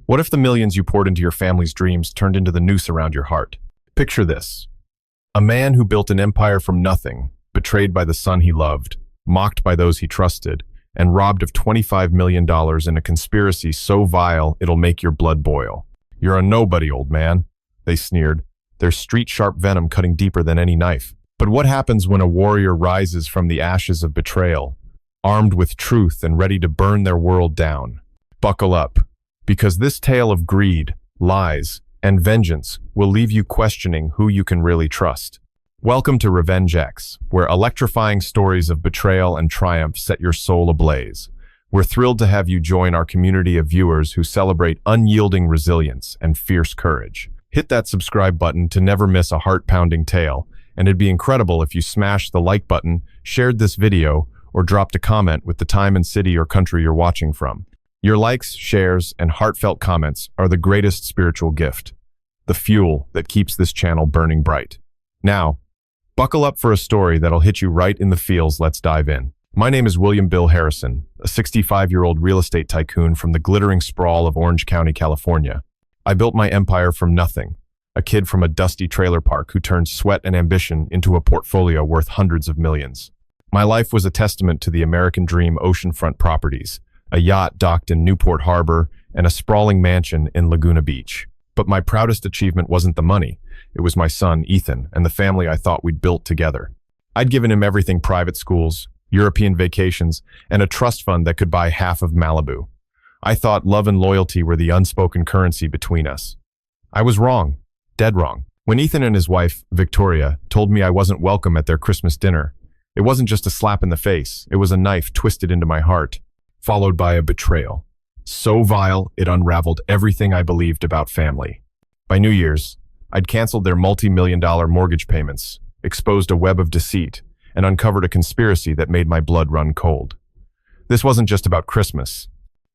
What if the millions you poured into your family's dreams turned into the noose around your heart? Picture this. A man who built an empire from nothing, betrayed by the son he loved, mocked by those he trusted, and robbed of $25 million in a conspiracy so vile it'll make your blood boil. "You're a nobody, old man," they sneered, their street-sharp venom cutting deeper than any knife. But what happens when a warrior rises from the ashes of betrayal, armed with truth and ready to burn their world down? Buckle up, because this tale of greed, lies, and vengeance will leave you questioning who you can really trust. Welcome to RevengeX, where electrifying stories of betrayal and triumph set your soul ablaze. We're thrilled to have you join our community of viewers who celebrate unyielding resilience and fierce courage. Hit that subscribe button to never miss a heart-pounding tale, and it'd be incredible if you smashed the like button, shared this video, or dropped a comment with the time and city or country you're watching from. Your likes, shares, and heartfelt comments are the greatest spiritual gift, the fuel that keeps this channel burning bright. Now, buckle up for a story that'll hit you right in the feels. Let's dive in. My name is William Bill Harrison, a 65-year-old real estate tycoon from the glittering sprawl of Orange County, California. I built my empire from nothing, a kid from a dusty trailer park who turned sweat and ambition into a portfolio worth hundreds of millions. My life was a testament to the American dream oceanfront properties, a yacht docked in Newport Harbor, and a sprawling mansion in Laguna Beach. But my proudest achievement wasn't the money. It was my son, Ethan, and the family I thought we'd built together. I'd given him everything: private schools, European vacations, and a trust fund that could buy half of Malibu. I thought love and loyalty were the unspoken currency between us. I was wrong, dead wrong. When Ethan and his wife, Victoria, told me I wasn't welcome at their Christmas dinner, it wasn't just a slap in the face, it was a knife twisted into my heart, followed by a betrayal. So vile, it unraveled everything I believed about family. By New Year's, I'd canceled their multi-million-dollar mortgage payments, exposed a web of deceit, and uncovered a conspiracy that made my blood run cold. This wasn't just about Christmas.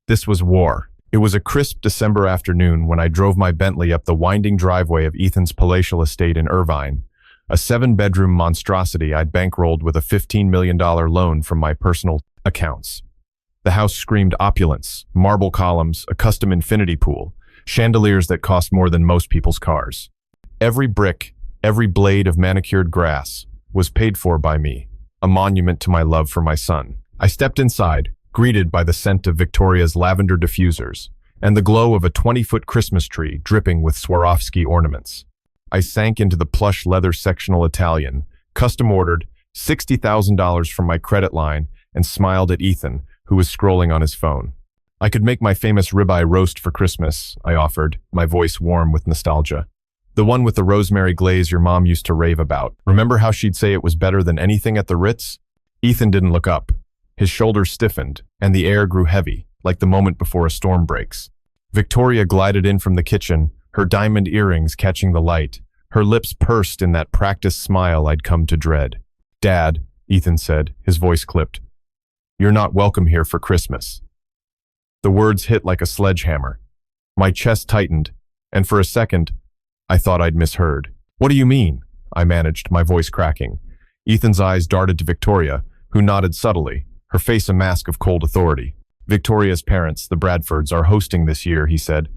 This was war. It was a crisp December afternoon when I drove my Bentley up the winding driveway of Ethan's palatial estate in Irvine, a 7-bedroom monstrosity I'd bankrolled with a $15 million loan from my personal accounts. The house screamed opulence: marble columns, a custom infinity pool, chandeliers that cost more than most people's cars. Every brick, every blade of manicured grass was paid for by me, a monument to my love for my son. I stepped inside, greeted by the scent of Victoria's lavender diffusers and the glow of a 20-foot Christmas tree dripping with Swarovski ornaments. I sank into the plush leather sectional Italian, custom-ordered $60,000 from my credit line, and smiled at Ethan, who was scrolling on his phone. "I could make my famous ribeye roast for Christmas," I offered, my voice warm with nostalgia. "The one with the rosemary glaze your mom used to rave about. Remember how she'd say it was better than anything at the Ritz?" Ethan didn't look up. His shoulders stiffened, and the air grew heavy, like the moment before a storm breaks. Victoria glided in from the kitchen, her diamond earrings catching the light, her lips pursed in that practiced smile I'd come to dread. "Dad," Ethan said, his voice clipped, "you're not welcome here for Christmas." The words hit like a sledgehammer. My chest tightened, and for a second, I thought I'd misheard. "What do you mean?" I managed, my voice cracking. Ethan's eyes darted to Victoria, who nodded subtly, her face a mask of cold authority. "Victoria's parents, the Bradfords, are hosting this year," he said.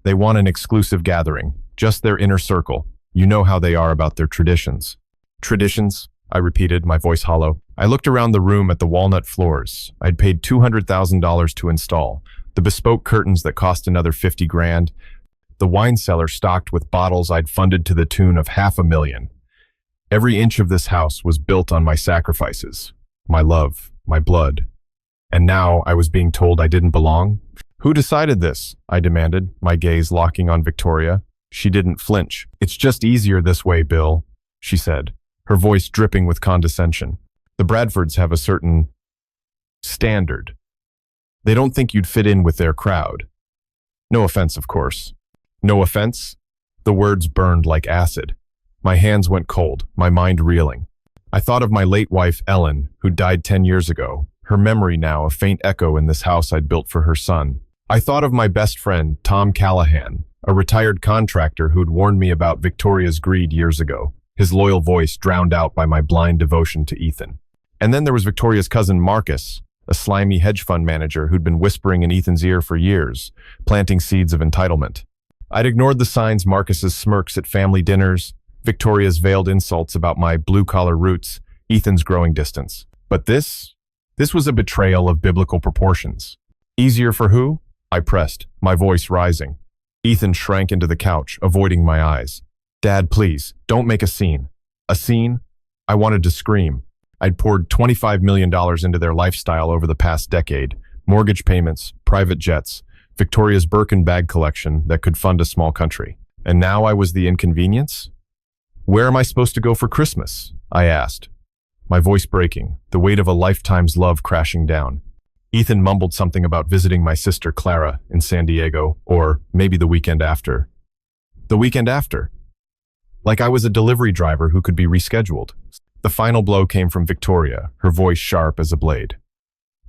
"They want an exclusive gathering, just their inner circle. You know how they are about their traditions." "Traditions?" I repeated, my voice hollow. I looked around the room at the walnut floors I'd paid $200,000 to install, the bespoke curtains that cost another 50 grand, the wine cellar stocked with bottles I'd funded to the tune of $500,000. Every inch of this house was built on my sacrifices, my love, my blood. And now I was being told I didn't belong? "Who decided this?" I demanded, my gaze locking on Victoria. She didn't flinch. "It's just easier this way, Bill," she said, her voice dripping with condescension. "The Bradfords have a certain standard. They don't think you'd fit in with their crowd. No offense, of course." "No offense?" The words burned like acid. My hands went cold, my mind reeling. I thought of my late wife, Ellen, who died 10 years ago, her memory now a faint echo in this house I'd built for her son. I thought of my best friend, Tom Callahan, a retired contractor who'd warned me about Victoria's greed years ago, his loyal voice drowned out by my blind devotion to Ethan. And then there was Victoria's cousin Marcus, a slimy hedge fund manager who'd been whispering in Ethan's ear for years, planting seeds of entitlement. I'd ignored the signs Marcus's smirks at family dinners, Victoria's veiled insults about my blue-collar roots, Ethan's growing distance. But this was a betrayal of biblical proportions. Easier for who? I pressed, my voice rising. Ethan shrank into the couch, avoiding my eyes. Dad, please, don't make a scene. A scene? I wanted to scream. I'd poured $25 million into their lifestyle over the past decade, mortgage payments, private jets, Victoria's Birkin bag collection that could fund a small country. And now I was the inconvenience? Where am I supposed to go for Christmas? I asked, my voice breaking, the weight of a lifetime's love crashing down. Ethan mumbled something about visiting my sister Clara in San Diego, or maybe the weekend after. The weekend after? Like I was a delivery driver who could be rescheduled. The final blow came from Victoria, her voice sharp as a blade.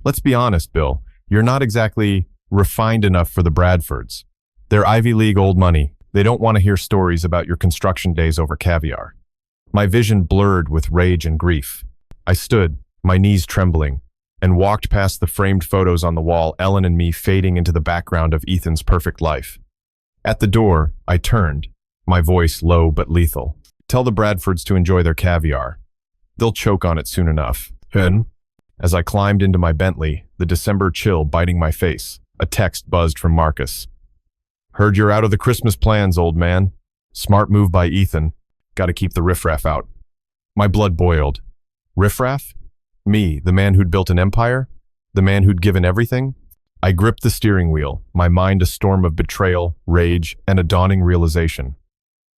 Let's be honest, Bill, you're not exactly refined enough for the Bradfords. They're Ivy League old money. They don't want to hear stories about your construction days over caviar. My vision blurred with rage and grief. I stood, my knees trembling, and walked past the framed photos on the wall, Ellen and me fading into the background of Ethan's perfect life. At the door, I turned, my voice low but lethal. Tell the Bradfords to enjoy their caviar. They'll choke on it soon enough. As I climbed into my Bentley, the December chill biting my face, a text buzzed from Marcus. Heard you're out of the Christmas plans, old man. Smart move by Ethan. Gotta keep the riffraff out. My blood boiled. Riffraff? Me, the man who'd built an empire? The man who'd given everything? I gripped the steering wheel, my mind a storm of betrayal, rage, and a dawning realization.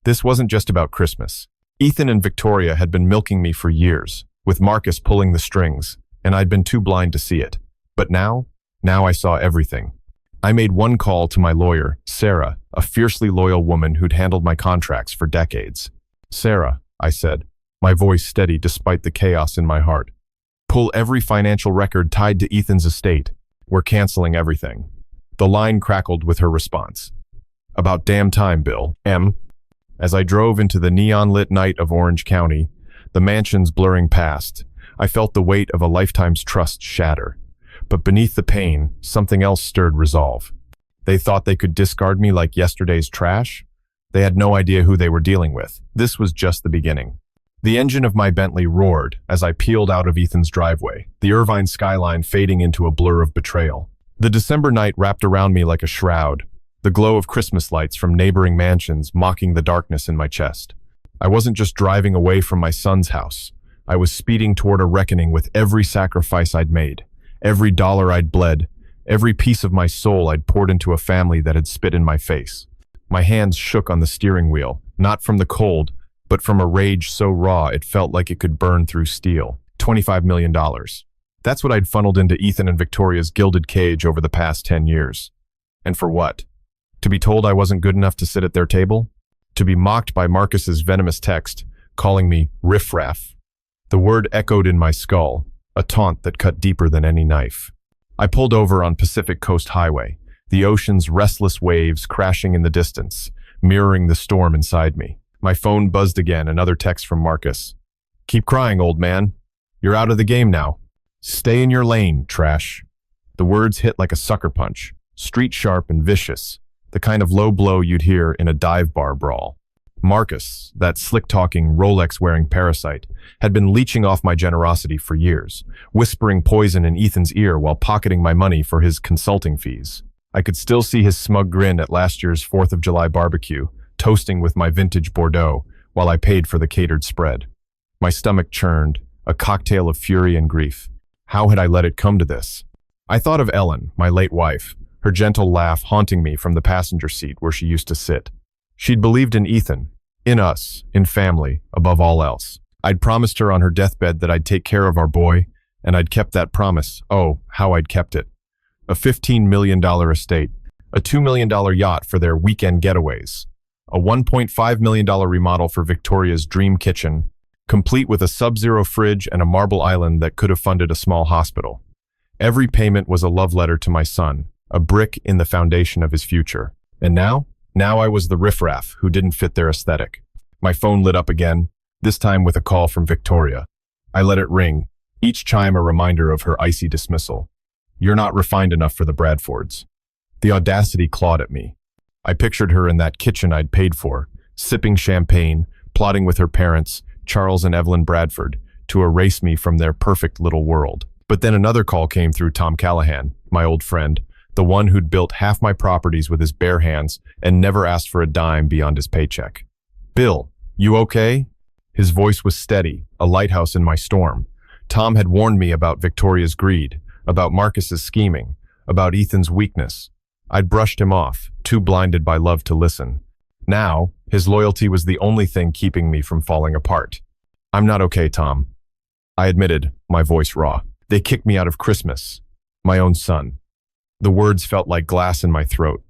This wasn't just about Christmas. Ethan and Victoria had been milking me for years, with Marcus pulling the strings, and I'd been too blind to see it. But now I saw everything. I made one call to my lawyer, Sarah, a fiercely loyal woman who'd handled my contracts for decades. Sarah, I said, my voice steady despite the chaos in my heart. Pull every financial record tied to Ethan's estate. We're canceling everything. The line crackled with her response. About damn time, Bill. As I drove into the neon-lit night of Orange County, the mansions blurring past, I felt the weight of a lifetime's trust shatter. But beneath the pain, something else stirred resolve. They thought they could discard me like yesterday's trash? They had no idea who they were dealing with. This was just the beginning. The engine of my Bentley roared as I peeled out of Ethan's driveway, the Irvine skyline fading into a blur of betrayal. The December night wrapped around me like a shroud, the glow of Christmas lights from neighboring mansions mocking the darkness in my chest. I wasn't just driving away from my son's house. I was speeding toward a reckoning with every sacrifice I'd made, every dollar I'd bled, every piece of my soul I'd poured into a family that had spit in my face. My hands shook on the steering wheel, not from the cold, but from a rage so raw it felt like it could burn through steel. $25 million. That's what I'd funneled into Ethan and Victoria's gilded cage over the past 10 years. And for what? To be told I wasn't good enough to sit at their table? To be mocked by Marcus's venomous text, calling me riffraff. The word echoed in my skull, a taunt that cut deeper than any knife. I pulled over on Pacific Coast Highway, the ocean's restless waves crashing in the distance, mirroring the storm inside me. My phone buzzed again, another text from Marcus. Keep crying, old man. You're out of the game now. Stay in your lane, trash. The words hit like a sucker punch, street sharp and vicious, the kind of low blow you'd hear in a dive bar brawl. Marcus, that slick-talking, Rolex-wearing parasite, had been leeching off my generosity for years, whispering poison in Ethan's ear while pocketing my money for his consulting fees. I could still see his smug grin at last year's 4th of July barbecue, toasting with my vintage Bordeaux while I paid for the catered spread. My stomach churned, a cocktail of fury and grief. How had I let it come to this? I thought of Ellen, my late wife, her gentle laugh haunting me from the passenger seat where she used to sit. She'd believed in Ethan, in us, in family, above all else. I'd promised her on her deathbed that I'd take care of our boy, and I'd kept that promise. Oh, how I'd kept it. A $15 million estate, a $2 million yacht for their weekend getaways, a $1.5 million remodel for Victoria's dream kitchen, complete with a sub-zero fridge and a marble island that could have funded a small hospital. Every payment was a love letter to my son, a brick in the foundation of his future. And now I was the riffraff who didn't fit their aesthetic. My phone lit up again, this time with a call from Victoria. I let it ring, each chime a reminder of her icy dismissal. You're not refined enough for the Bradfords." The audacity clawed at me. I pictured her in that kitchen I'd paid for, sipping champagne, plotting with her parents, Charles and Evelyn Bradford, to erase me from their perfect little world. But then another call came through Tom Callahan, my old friend, the one who'd built half my properties with his bare hands and never asked for a dime beyond his paycheck. "Bill, you okay?" His voice was steady, a lighthouse in my storm. Tom had warned me about Victoria's greed, about Marcus's scheming, about Ethan's weakness. I'd brushed him off, too blinded by love to listen. Now, his loyalty was the only thing keeping me from falling apart. "I'm not okay, Tom," I admitted, my voice raw. "They kicked me out of Christmas. My own son." The words felt like glass in my throat.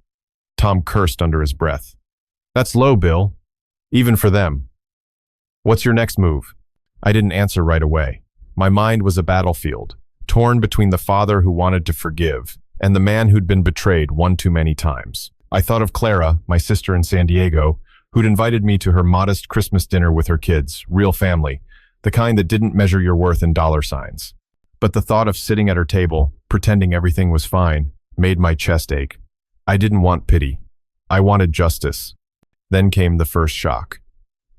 Tom cursed under his breath. "That's low, Bill. Even for them. What's your next move?" I didn't answer right away. My mind was a battlefield, torn between the father who wanted to forgive and the man who'd been betrayed one too many times. I thought of Clara, my sister in San Diego, who'd invited me to her modest Christmas dinner with her kids, real family, the kind that didn't measure your worth in dollar signs. But the thought of sitting at her table, pretending everything was fine, made my chest ache. I didn't want pity. I wanted justice. Then came the first shock.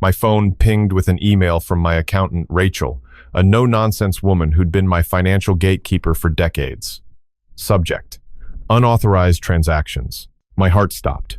My phone pinged with an email from my accountant, Rachel, a no-nonsense woman who'd been my financial gatekeeper for decades. Subject: unauthorized transactions. My heart stopped.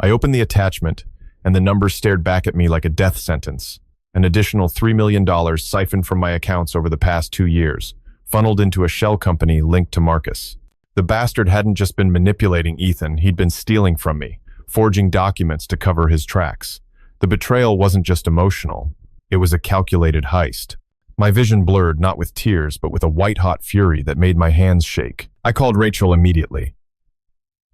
I opened the attachment, and the number stared back at me like a death sentence. An additional $3 million siphoned from my accounts over the past 2 years, funneled into a shell company linked to Marcus. The bastard hadn't just been manipulating Ethan, he'd been stealing from me, forging documents to cover his tracks. The betrayal wasn't just emotional, it was a calculated heist. My vision blurred not with tears, but with a white-hot fury that made my hands shake. I called Rachel immediately.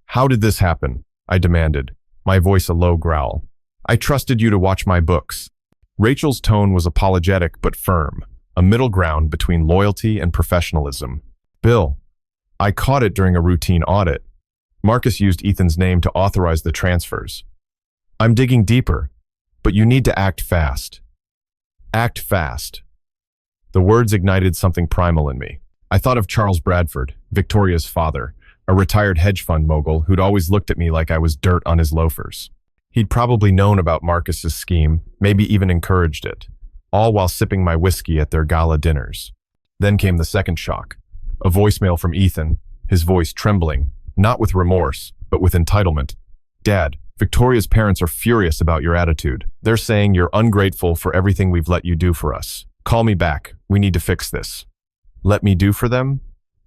"How did this happen?" I demanded, my voice a low growl. "I trusted you to watch my books." Rachel's tone was apologetic but firm, a middle ground between loyalty and professionalism. "Bill, I caught it during a routine audit. Marcus used Ethan's name to authorize the transfers. I'm digging deeper, but you need to act fast." Act fast. The words ignited something primal in me. I thought of Charles Bradford, Victoria's father, a retired hedge fund mogul who'd always looked at me like I was dirt on his loafers. He'd probably known about Marcus's scheme, maybe even encouraged it, all while sipping my whiskey at their gala dinners. Then came the second shock. A voicemail from Ethan, his voice trembling, not with remorse, but with entitlement. "Dad, Victoria's parents are furious about your attitude. They're saying you're ungrateful for everything we've let you do for us. Call me back. We need to fix this." Let me do for them?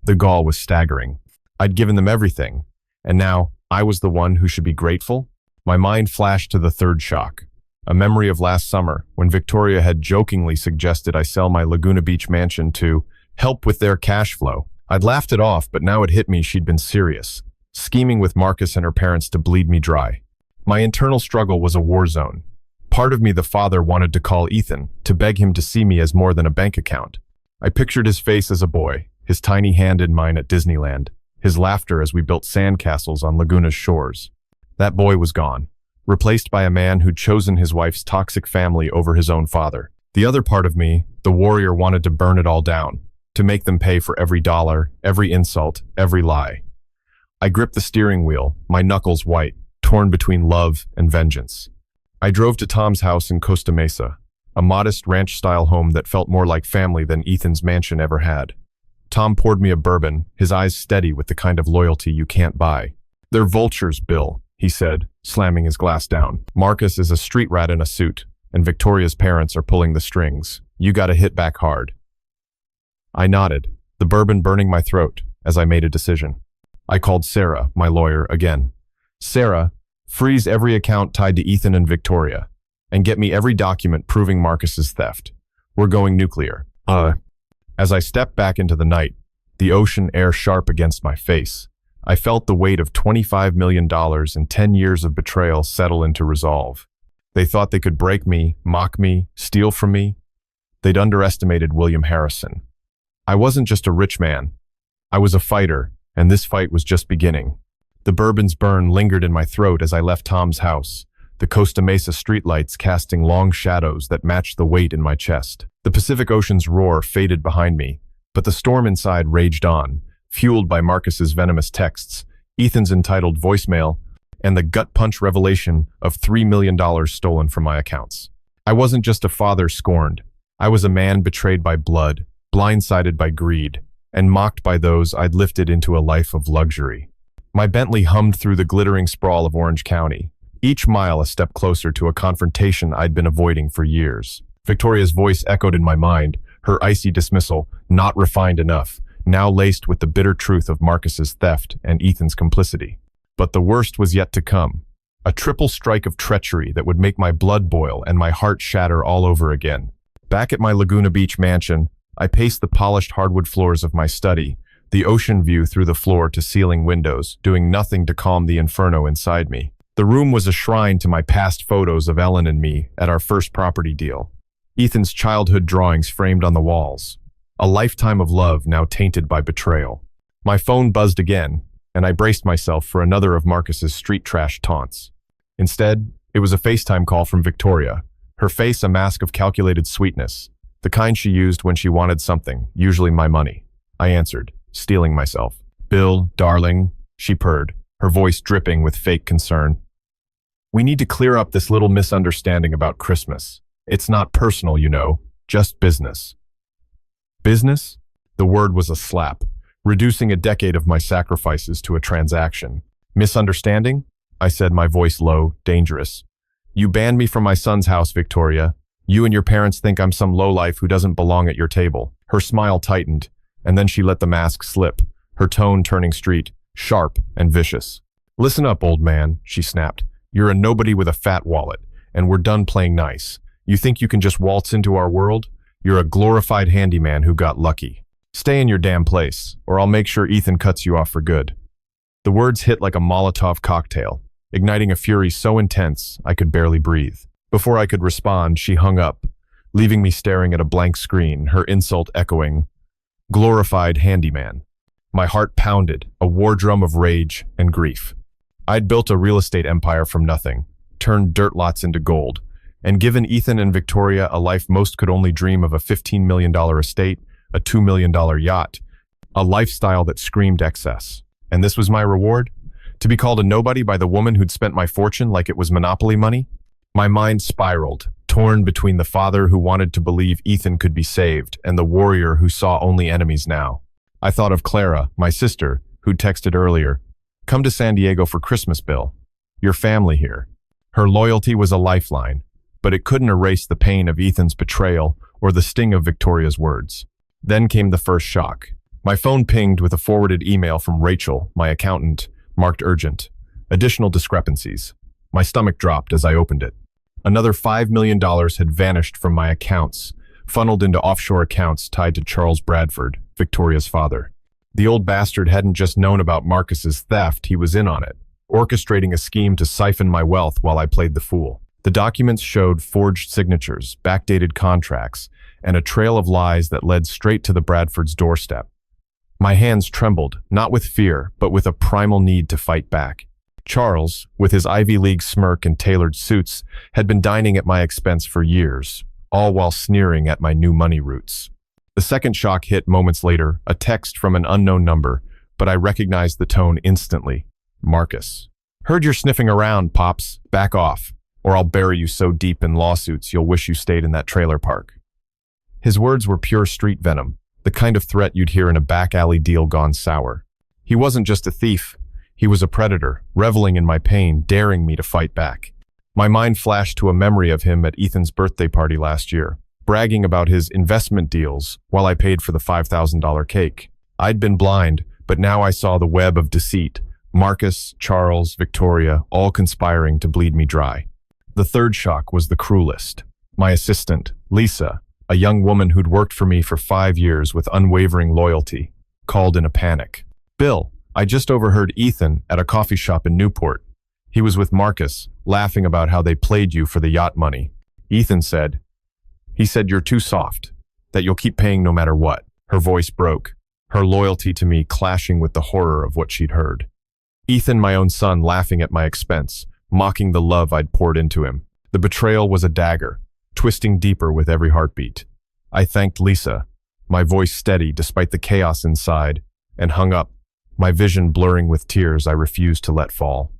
The gall was staggering. I'd given them everything, and now I was the one who should be grateful? My mind flashed to the third shock, a memory of last summer when Victoria had jokingly suggested I sell my Laguna Beach mansion to help with their cash flow. I'd laughed it off, but now it hit me she'd been serious, scheming with Marcus and her parents to bleed me dry. My internal struggle was a war zone. Part of me, the father, wanted to call Ethan, to beg him to see me as more than a bank account. I pictured his face as a boy, his tiny hand in mine at Disneyland, his laughter as we built sandcastles on Laguna's shores. That boy was gone, replaced by a man who'd chosen his wife's toxic family over his own father. The other part of me, the warrior, wanted to burn it all down, to make them pay for every dollar, every insult, every lie. I gripped the steering wheel, my knuckles white, torn between love and vengeance. I drove to Tom's house in Costa Mesa, a modest ranch-style home that felt more like family than Ethan's mansion ever had. Tom poured me a bourbon, his eyes steady with the kind of loyalty you can't buy. "They're vultures, Bill," he said, slamming his glass down. "Marcus is a street rat in a suit, and Victoria's parents are pulling the strings. You gotta hit back hard." I nodded, the bourbon burning my throat, as I made a decision. I called Sarah, my lawyer, again. "Sarah, freeze every account tied to Ethan and Victoria, and get me every document proving Marcus's theft. We're going nuclear." As I stepped back into the night, the ocean air sharp against my face, I felt the weight of $25 million and 10 years of betrayal settle into resolve. They thought they could break me, mock me, steal from me. They'd underestimated William Harrison. I wasn't just a rich man. I was a fighter, and this fight was just beginning. The bourbon's burn lingered in my throat as I left Tom's house, the Costa Mesa streetlights casting long shadows that matched the weight in my chest. The Pacific Ocean's roar faded behind me, but the storm inside raged on, fueled by Marcus's venomous texts, Ethan's entitled voicemail, and the gut-punch revelation of $3 million stolen from my accounts. I wasn't just a father scorned. I was a man betrayed by blood, blindsided by greed, and mocked by those I'd lifted into a life of luxury. My Bentley hummed through the glittering sprawl of Orange County, each mile a step closer to a confrontation I'd been avoiding for years. Victoria's voice echoed in my mind, her icy dismissal, not refined enough, now laced with the bitter truth of Marcus's theft and Ethan's complicity. But the worst was yet to come. A triple strike of treachery that would make my blood boil and my heart shatter all over again. Back at my Laguna Beach mansion, I paced the polished hardwood floors of my study, the ocean view through the floor-to-ceiling windows, doing nothing to calm the inferno inside me. The room was a shrine to my past photos of Ellen and me at our first property deal. Ethan's childhood drawings framed on the walls. A lifetime of love now tainted by betrayal. My phone buzzed again, and I braced myself for another of Marcus's street trash taunts. Instead, it was a FaceTime call from Victoria, her face a mask of calculated sweetness, the kind she used when she wanted something, usually my money. I answered, steeling myself. "Bill, darling," she purred, her voice dripping with fake concern. "We need to clear up this little misunderstanding about Christmas. It's not personal, you know, just business." Business? The word was a slap, reducing a decade of my sacrifices to a transaction. "Misunderstanding?" I said, my voice low, dangerous. "You banned me from my son's house, Victoria. You and your parents think I'm some lowlife who doesn't belong at your table." Her smile tightened, and then she let the mask slip, her tone turning street, sharp and vicious. "Listen up, old man," she snapped. "You're a nobody with a fat wallet, and we're done playing nice. You think you can just waltz into our world? You're a glorified handyman who got lucky. Stay in your damn place, or I'll make sure Ethan cuts you off for good." The words hit like a Molotov cocktail, igniting a fury so intense I could barely breathe. Before I could respond, she hung up, leaving me staring at a blank screen, her insult echoing, "Glorified handyman." My heart pounded, a war drum of rage and grief. I'd built a real estate empire from nothing, turned dirt lots into gold, and given Ethan and Victoria a life most could only dream of: a $15 million estate, a $2 million yacht, a lifestyle that screamed excess. And this was my reward? To be called a nobody by the woman who'd spent my fortune like it was Monopoly money? My mind spiraled, torn between the father who wanted to believe Ethan could be saved and the warrior who saw only enemies now. I thought of Clara, my sister, who'd texted earlier, "Come to San Diego for Christmas, Bill. Your family here." Her loyalty was a lifeline, but it couldn't erase the pain of Ethan's betrayal or the sting of Victoria's words. Then came the first shock. My phone pinged with a forwarded email from Rachel, my accountant, marked urgent. Additional discrepancies. My stomach dropped as I opened it. Another $5 million had vanished from my accounts, funneled into offshore accounts tied to Charles Bradford, Victoria's father. The old bastard hadn't just known about Marcus's theft, he was in on it, orchestrating a scheme to siphon my wealth while I played the fool. The documents showed forged signatures, backdated contracts, and a trail of lies that led straight to the Bradford's doorstep. My hands trembled, not with fear, but with a primal need to fight back. Charles, with his Ivy League smirk and tailored suits, had been dining at my expense for years, all while sneering at my new money roots. The second shock hit moments later, a text from an unknown number, but I recognized the tone instantly. Marcus. "Heard you're sniffing around, Pops. Back off, or I'll bury you so deep in lawsuits you'll wish you stayed in that trailer park." His words were pure street venom, the kind of threat you'd hear in a back alley deal gone sour. He wasn't just a thief. He was a predator, reveling in my pain, daring me to fight back. My mind flashed to a memory of him at Ethan's birthday party last year, bragging about his investment deals while I paid for the $5,000 cake. I'd been blind, but now I saw the web of deceit. Marcus, Charles, Victoria, all conspiring to bleed me dry. The third shock was the cruelest. My assistant, Lisa, a young woman who'd worked for me for 5 years with unwavering loyalty, called in a panic. "Bill, I just overheard Ethan at a coffee shop in Newport. He was with Marcus, laughing about how they played you for the yacht money. Ethan said, you're too soft, that you'll keep paying no matter what." Her voice broke, her loyalty to me clashing with the horror of what she'd heard. Ethan, my own son, laughing at my expense, mocking the love I'd poured into him. The betrayal was a dagger, twisting deeper with every heartbeat. I thanked Lisa, my voice steady despite the chaos inside, and hung up, my vision blurring with tears I refused to let fall.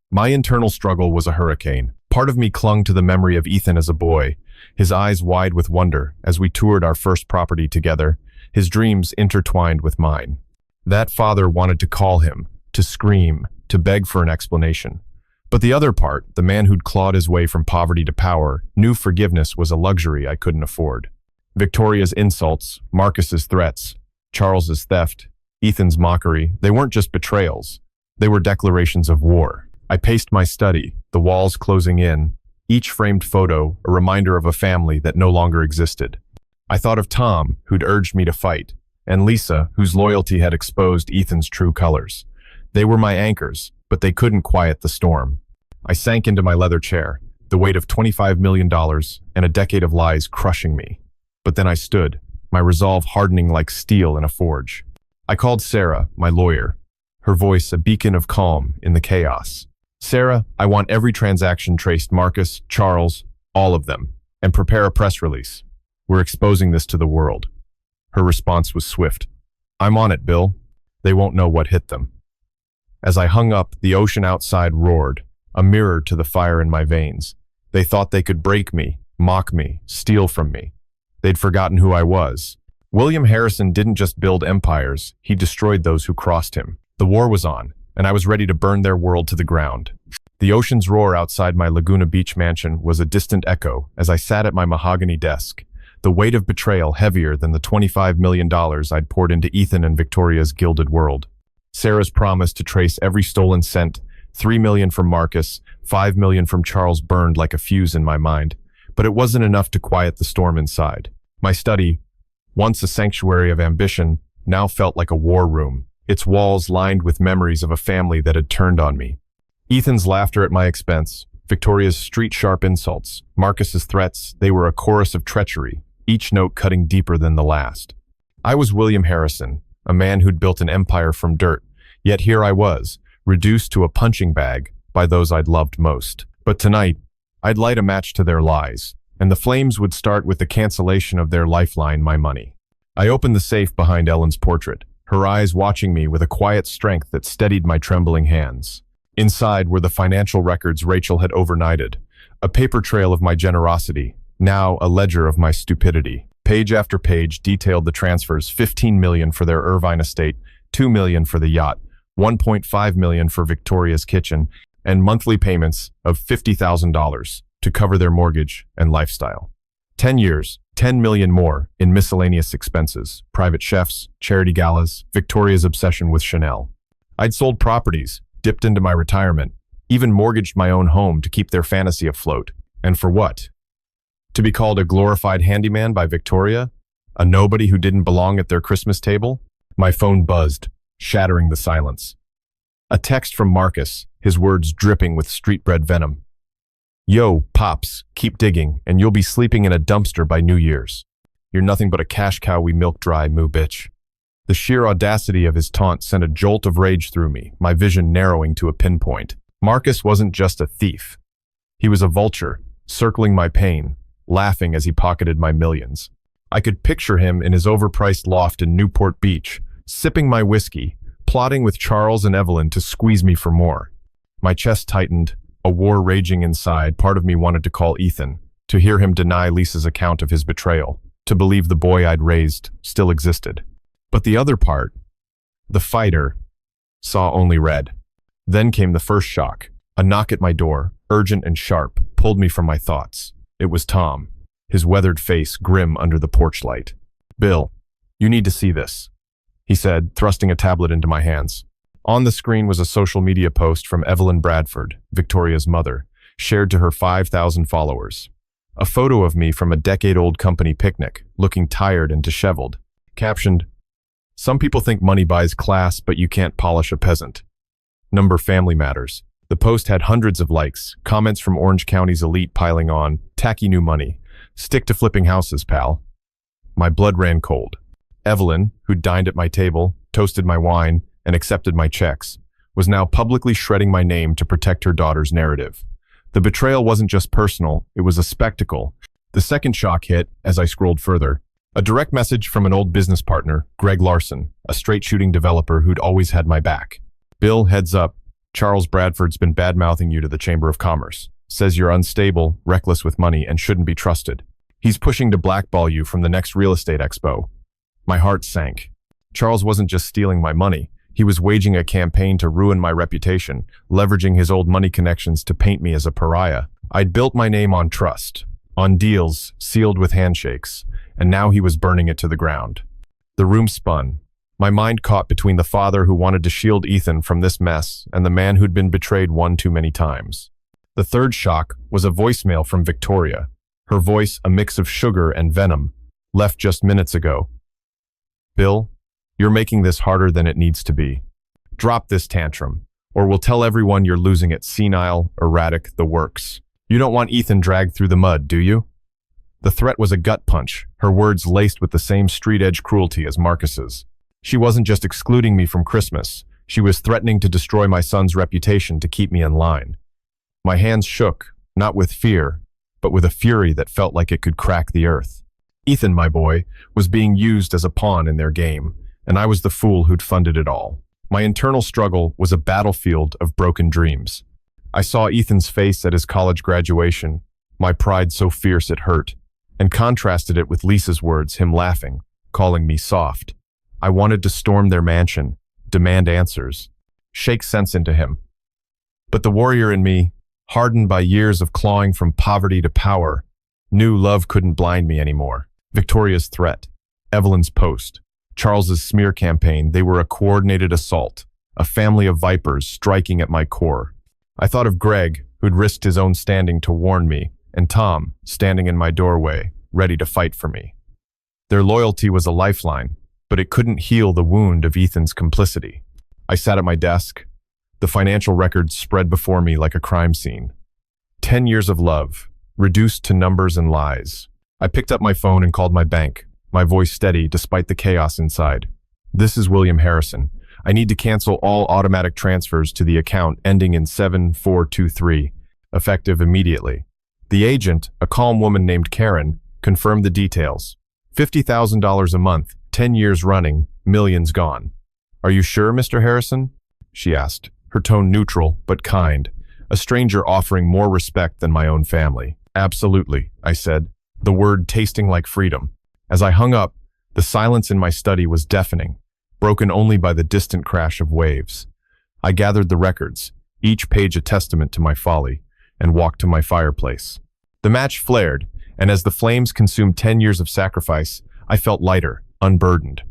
My internal struggle was a hurricane. Part of me clung to the memory of Ethan as a boy, his eyes wide with wonder as we toured our first property together, his dreams intertwined with mine. That father wanted to call him, to scream, to beg for an explanation. But the other part, the man who'd clawed his way from poverty to power, knew forgiveness was a luxury I couldn't afford. Victoria's insults, Marcus's threats, Charles's theft, Ethan's mockery, they weren't just betrayals. They were declarations of war. I paced my study, the walls closing in, each framed photo a reminder of a family that no longer existed. I thought of Tom, who'd urged me to fight, and Lisa, whose loyalty had exposed Ethan's true colors. They were my anchors, but they couldn't quiet the storm. I sank into my leather chair, the weight of $25 million and a decade of lies crushing me. But then I stood, my resolve hardening like steel in a forge. I called Sarah, my lawyer, her voice a beacon of calm in the chaos. Sarah, I want every transaction traced, Marcus, Charles, all of them, and prepare a press release. We're exposing this to the world. Her response was swift. I'm on it, Bill. They won't know what hit them. As I hung up, the ocean outside roared, a mirror to the fire in my veins. They thought they could break me, mock me, steal from me. They'd forgotten who I was. William Harrison didn't just build empires, he destroyed those who crossed him. The war was on, and I was ready to burn their world to the ground. The ocean's roar outside my Laguna Beach mansion was a distant echo as I sat at my mahogany desk, the weight of betrayal heavier than the $25 million I'd poured into Ethan and Victoria's gilded world. Sarah's promise to trace every stolen cent, $3 million from Marcus, $5 million from Charles burned like a fuse in my mind, but it wasn't enough to quiet the storm inside. My study, once a sanctuary of ambition, now felt like a war room, its walls lined with memories of a family that had turned on me. Ethan's laughter at my expense, Victoria's street-sharp insults, Marcus's threats, they were a chorus of treachery, each note cutting deeper than the last. I was William Harrison, a man who'd built an empire from dirt, yet here I was, reduced to a punching bag by those I'd loved most. But tonight, I'd light a match to their lies, and the flames would start with the cancellation of their lifeline, my money. I opened the safe behind Ellen's portrait, her eyes watching me with a quiet strength that steadied my trembling hands. Inside were the financial records Rachel had overnighted, a paper trail of my generosity, now a ledger of my stupidity. Page after page detailed the transfers: $15 million for their Irvine estate, $2 million for the yacht, $1.5 million for Victoria's kitchen, and monthly payments of $50,000 to cover their mortgage and lifestyle. 10 years, $10 million more in miscellaneous expenses, private chefs, charity galas, Victoria's obsession with Chanel. I'd sold properties, dipped into my retirement, even mortgaged my own home to keep their fantasy afloat. And for what? To be called a glorified handyman by Victoria? A nobody who didn't belong at their Christmas table? My phone buzzed, shattering the silence. A text from Marcus, his words dripping with street-bred venom. Yo, Pops, keep digging, and you'll be sleeping in a dumpster by New Year's. You're nothing but a cash cow we milk dry, moo bitch. The sheer audacity of his taunt sent a jolt of rage through me, my vision narrowing to a pinpoint. Marcus wasn't just a thief. He was a vulture, circling my pain, laughing as he pocketed my millions. I could picture him in his overpriced loft in Newport Beach, sipping my whiskey, plotting with Charles and Evelyn to squeeze me for more. My chest tightened, a war raging inside. Part of me wanted to call Ethan, to hear him deny Lisa's account of his betrayal, to believe the boy I'd raised still existed. But the other part, the fighter, saw only red. Then came the first shock. A knock at my door, urgent and sharp, pulled me from my thoughts. It was Tom, his weathered face grim under the porch light. Bill, you need to see this, he said, thrusting a tablet into my hands. On the screen was a social media post from Evelyn Bradford, Victoria's mother, shared to her 5,000 followers. A photo of me from a decade-old company picnic, looking tired and disheveled, captioned, "Some people think money buys class, but you can't polish a peasant. Number family matters." The post had hundreds of likes, comments from Orange County's elite piling on, tacky new money. Stick to flipping houses, pal. My blood ran cold. Evelyn, who'd dined at my table, toasted my wine, and accepted my checks, was now publicly shredding my name to protect her daughter's narrative. The betrayal wasn't just personal, it was a spectacle. The second shock hit as I scrolled further. A direct message from an old business partner, Greg Larson, a straight-shooting developer who'd always had my back. Bill, heads up. Charles Bradford's been bad-mouthing you to the Chamber of Commerce. Says you're unstable, reckless with money, and shouldn't be trusted. He's pushing to blackball you from the next real estate expo. My heart sank. Charles wasn't just stealing my money. He was waging a campaign to ruin my reputation, leveraging his old money connections to paint me as a pariah. I'd built my name on trust, on deals sealed with handshakes, and now he was burning it to the ground. The room spun. My mind caught between the father who wanted to shield Ethan from this mess and the man who'd been betrayed one too many times. The third shock was a voicemail from Victoria. Her voice, a mix of sugar and venom, left just minutes ago. Bill, you're making this harder than it needs to be. Drop this tantrum, or we'll tell everyone you're losing it, senile, erratic, the works. You don't want Ethan dragged through the mud, do you? The threat was a gut punch, her words laced with the same street-edge cruelty as Marcus's. She wasn't just excluding me from Christmas, she was threatening to destroy my son's reputation to keep me in line. My hands shook, not with fear, but with a fury that felt like it could crack the earth. Ethan, my boy, was being used as a pawn in their game, and I was the fool who'd funded it all. My internal struggle was a battlefield of broken dreams. I saw Ethan's face at his college graduation, my pride so fierce it hurt, and contrasted it with Lisa's words, him laughing, calling me soft. I wanted to storm their mansion, demand answers, shake sense into him. But the warrior in me, hardened by years of clawing from poverty to power, knew love couldn't blind me anymore. Victoria's threat, Evelyn's post, Charles's smear campaign, they were a coordinated assault, a family of vipers striking at my core. I thought of Greg, who'd risked his own standing to warn me, and Tom, standing in my doorway, ready to fight for me. Their loyalty was a lifeline, but it couldn't heal the wound of Ethan's complicity. I sat at my desk. The financial records spread before me like a crime scene. 10 years of love, reduced to numbers and lies. I picked up my phone and called my bank, my voice steady despite the chaos inside. This is William Harrison. I need to cancel all automatic transfers to the account ending in 7423, effective immediately. The agent, a calm woman named Karen, confirmed the details. $50,000 a month, 10 years running, millions gone. Are you sure, Mr. Harrison? She asked, her tone neutral but kind, a stranger offering more respect than my own family. Absolutely, I said, the word tasting like freedom. As I hung up, the silence in my study was deafening, broken only by the distant crash of waves. I gathered the records, each page a testament to my folly, and walked to my fireplace. The match flared, and as the flames consumed 10 years of sacrifice, I felt lighter, unburdened.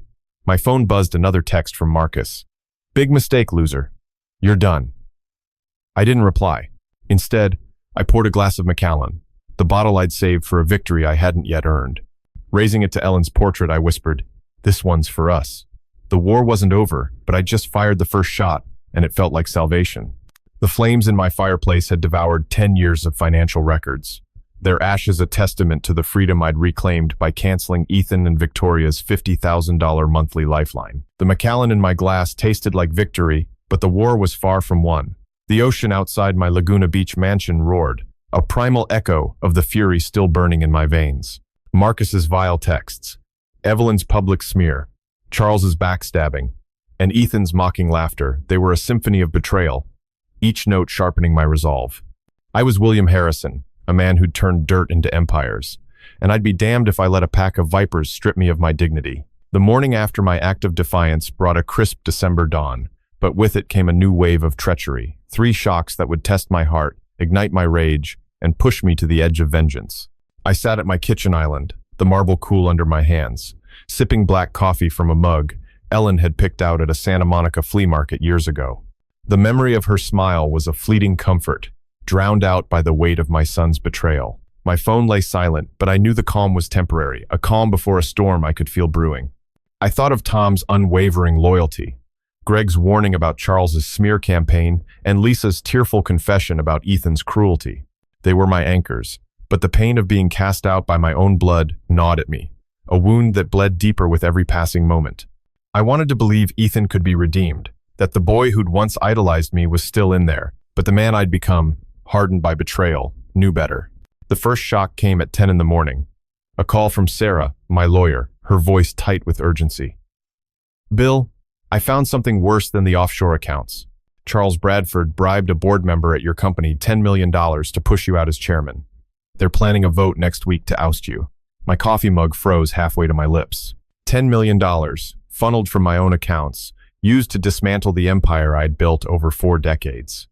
My phone buzzed another text from Marcus. Big mistake, loser. You're done. I didn't reply. Instead, I poured a glass of Macallan, the bottle I'd saved for a victory I hadn't yet earned. Raising it to Ellen's portrait, I whispered, "This one's for us." The war wasn't over, but I'd just fired the first shot, and it felt like salvation. The flames in my fireplace had devoured 10 years of financial records, their ashes a testament to the freedom I'd reclaimed by canceling Ethan and Victoria's $50,000 monthly lifeline. The Macallan in my glass tasted like victory, but the war was far from won. The ocean outside my Laguna Beach mansion roared, a primal echo of the fury still burning in my veins. Marcus's vile texts, Evelyn's public smear, Charles's backstabbing, and Ethan's mocking laughter, they were a symphony of betrayal, each note sharpening my resolve. I was William Harrison, a man who'd turned dirt into empires, and I'd be damned if I let a pack of vipers strip me of my dignity. The morning after my act of defiance brought a crisp December dawn, but with it came a new wave of treachery, 3 shocks that would test my heart, ignite my rage, and push me to the edge of vengeance. I sat at my kitchen island, the marble cool under my hands, sipping black coffee from a mug Ellen had picked out at a Santa Monica flea market years ago. The memory of her smile was a fleeting comfort, drowned out by the weight of my son's betrayal. My phone lay silent, but I knew the calm was temporary, a calm before a storm I could feel brewing. I thought of Tom's unwavering loyalty, Greg's warning about Charles's smear campaign, and Lisa's tearful confession about Ethan's cruelty. They were my anchors, but the pain of being cast out by my own blood gnawed at me, a wound that bled deeper with every passing moment. I wanted to believe Ethan could be redeemed, that the boy who'd once idolized me was still in there, but the man I'd become, hardened by betrayal, knew better. The first shock came at 10 in the morning. A call from Sarah, my lawyer, her voice tight with urgency. "Bill, I found something worse than the offshore accounts. Charles Bradford bribed a board member at your company $10 million to push you out as chairman. They're planning a vote next week to oust you." My coffee mug froze halfway to my lips. $10 million, funneled from my own accounts, used to dismantle the empire I'd built over 4 decades.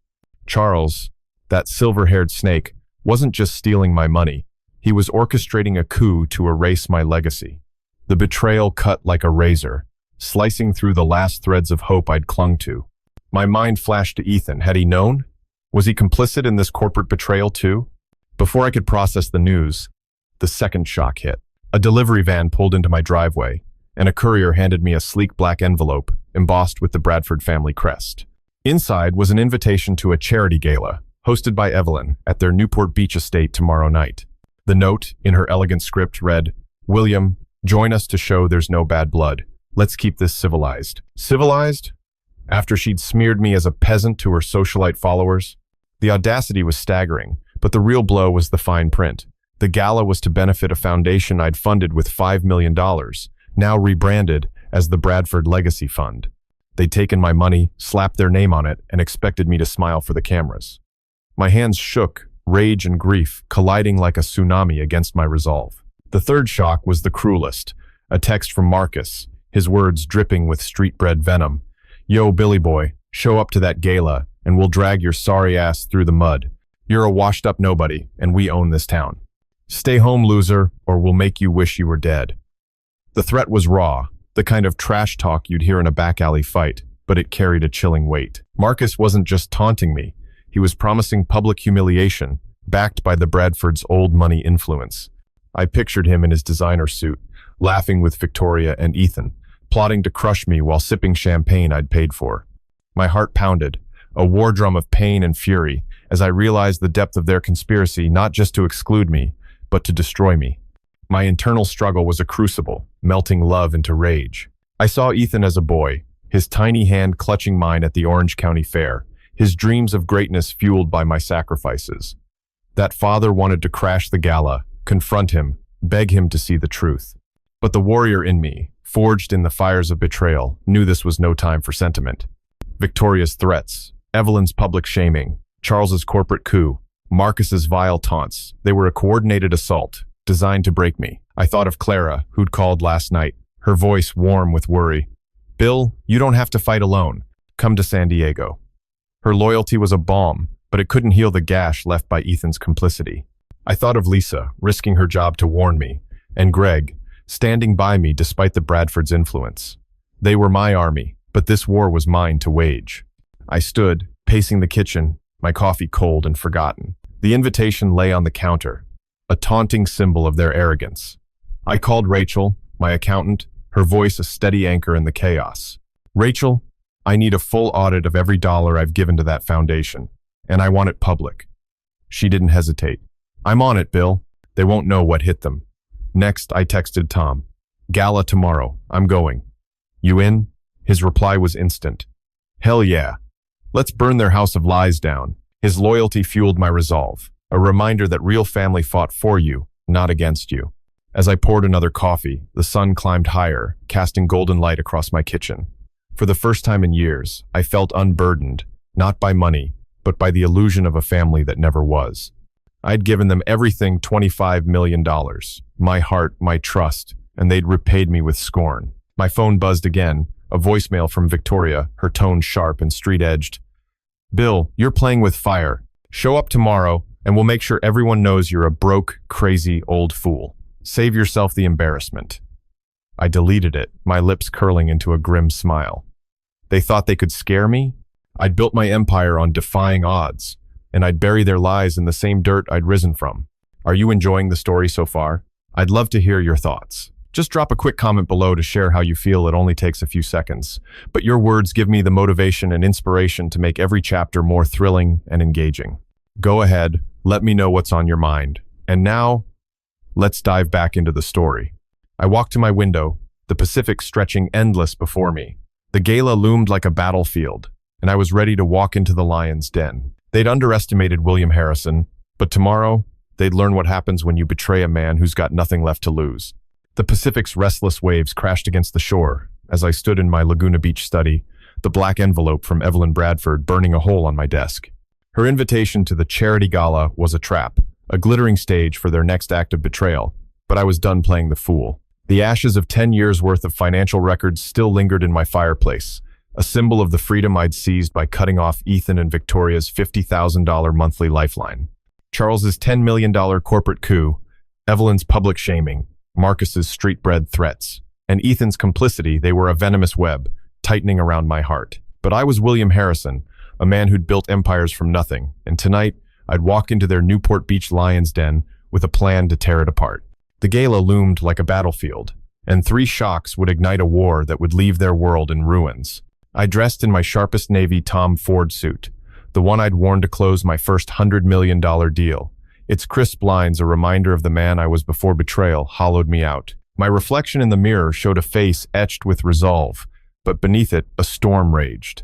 Charles, that silver-haired snake, wasn't just stealing my money. He was orchestrating a coup to erase my legacy. The betrayal cut like a razor, slicing through the last threads of hope I'd clung to. My mind flashed to Ethan. Had he known? Was he complicit in this corporate betrayal too? Before I could process the news, the second shock hit. A delivery van pulled into my driveway, and a courier handed me a sleek black envelope embossed with the Bradford family crest. Inside was an invitation to a charity gala, hosted by Evelyn at their Newport Beach estate tomorrow night. The note, in her elegant script, read, "William, join us to show there's no bad blood. Let's keep this civilized." Civilized? After she'd smeared me as a peasant to her socialite followers? The audacity was staggering, but the real blow was the fine print. The gala was to benefit a foundation I'd funded with $5 million, now rebranded as the Bradford Legacy Fund. They'd taken my money, slapped their name on it, and expected me to smile for the cameras. My hands shook, rage and grief colliding like a tsunami against my resolve. The third shock was the cruelest. A text from Marcus, his words dripping with street-bred venom. "Yo, Billy boy, show up to that gala, and we'll drag your sorry ass through the mud. You're a washed-up nobody, and we own this town. Stay home, loser, or we'll make you wish you were dead." The threat was raw, the kind of trash talk you'd hear in a back-alley fight, but it carried a chilling weight. Marcus wasn't just taunting me. He was promising public humiliation, backed by the Bradford's old money influence. I pictured him in his designer suit, laughing with Victoria and Ethan, plotting to crush me while sipping champagne I'd paid for. My heart pounded, a war drum of pain and fury, as I realized the depth of their conspiracy not just to exclude me, but to destroy me. My internal struggle was a crucible, melting love into rage. I saw Ethan as a boy, his tiny hand clutching mine at the Orange County Fair, his dreams of greatness fueled by my sacrifices. That father wanted to crash the gala, confront him, beg him to see the truth. But the warrior in me, forged in the fires of betrayal, knew this was no time for sentiment. Victoria's threats, Evelyn's public shaming, Charles's corporate coup, Marcus's vile taunts, they were a coordinated assault, designed to break me. I thought of Clara, who'd called last night, her voice warm with worry. "Bill, you don't have to fight alone. Come to San Diego." Her loyalty was a balm, but it couldn't heal the gash left by Ethan's complicity. I thought of Lisa, risking her job to warn me, and Greg, standing by me despite the Bradford's influence. They were my army, but this war was mine to wage. I stood, pacing the kitchen, my coffee cold and forgotten. The invitation lay on the counter, a taunting symbol of their arrogance. I called Rachel, my accountant, her voice a steady anchor in the chaos. "Rachel, I need a full audit of every dollar I've given to that foundation, and I want it public." She didn't hesitate. "I'm on it, Bill. They won't know what hit them." Next, I texted Tom. "Gala tomorrow. I'm going. You in?" His reply was instant. "Hell yeah. Let's burn their house of lies down." His loyalty fueled my resolve, a reminder that real family fought for you, not against you. As I poured another coffee, the sun climbed higher, casting golden light across my kitchen. For the first time in years, I felt unburdened, not by money, but by the illusion of a family that never was. I'd given them everything, $25 million, my heart, my trust, and they'd repaid me with scorn. My phone buzzed again, a voicemail from Victoria, her tone sharp and street-edged. "Bill, you're playing with fire. Show up tomorrow, and we'll make sure everyone knows you're a broke, crazy, old fool. Save yourself the embarrassment." I deleted it, my lips curling into a grim smile. They thought they could scare me? I'd built my empire on defying odds, and I'd bury their lies in the same dirt I'd risen from. Are you enjoying the story so far? I'd love to hear your thoughts. Just drop a quick comment below to share how you feel. It only takes a few seconds. But your words give me the motivation and inspiration to make every chapter more thrilling and engaging. Go ahead, let me know what's on your mind. And now, let's dive back into the story. I walked to my window, the Pacific stretching endless before me. The gala loomed like a battlefield, and I was ready to walk into the lion's den. They'd underestimated William Harrison, but tomorrow, they'd learn what happens when you betray a man who's got nothing left to lose. The Pacific's restless waves crashed against the shore as I stood in my Laguna Beach study, the black envelope from Evelyn Bradford burning a hole on my desk. Her invitation to the charity gala was a trap, a glittering stage for their next act of betrayal, but I was done playing the fool. The ashes of 10 years' worth of financial records still lingered in my fireplace, a symbol of the freedom I'd seized by cutting off Ethan and Victoria's $50,000 monthly lifeline. Charles's $10 million corporate coup, Evelyn's public shaming, Marcus's street-bred threats, and Ethan's complicity, they were a venomous web, tightening around my heart. But I was William Harrison, a man who'd built empires from nothing, and tonight I'd walk into their Newport Beach lion's den with a plan to tear it apart. The gala loomed like a battlefield, and 3 shocks would ignite a war that would leave their world in ruins. I dressed in my sharpest navy Tom Ford suit, the one I'd worn to close my first $100 million deal. Its crisp lines, a reminder of the man I was before betrayal, hollowed me out. My reflection in the mirror showed a face etched with resolve, but beneath it, a storm raged.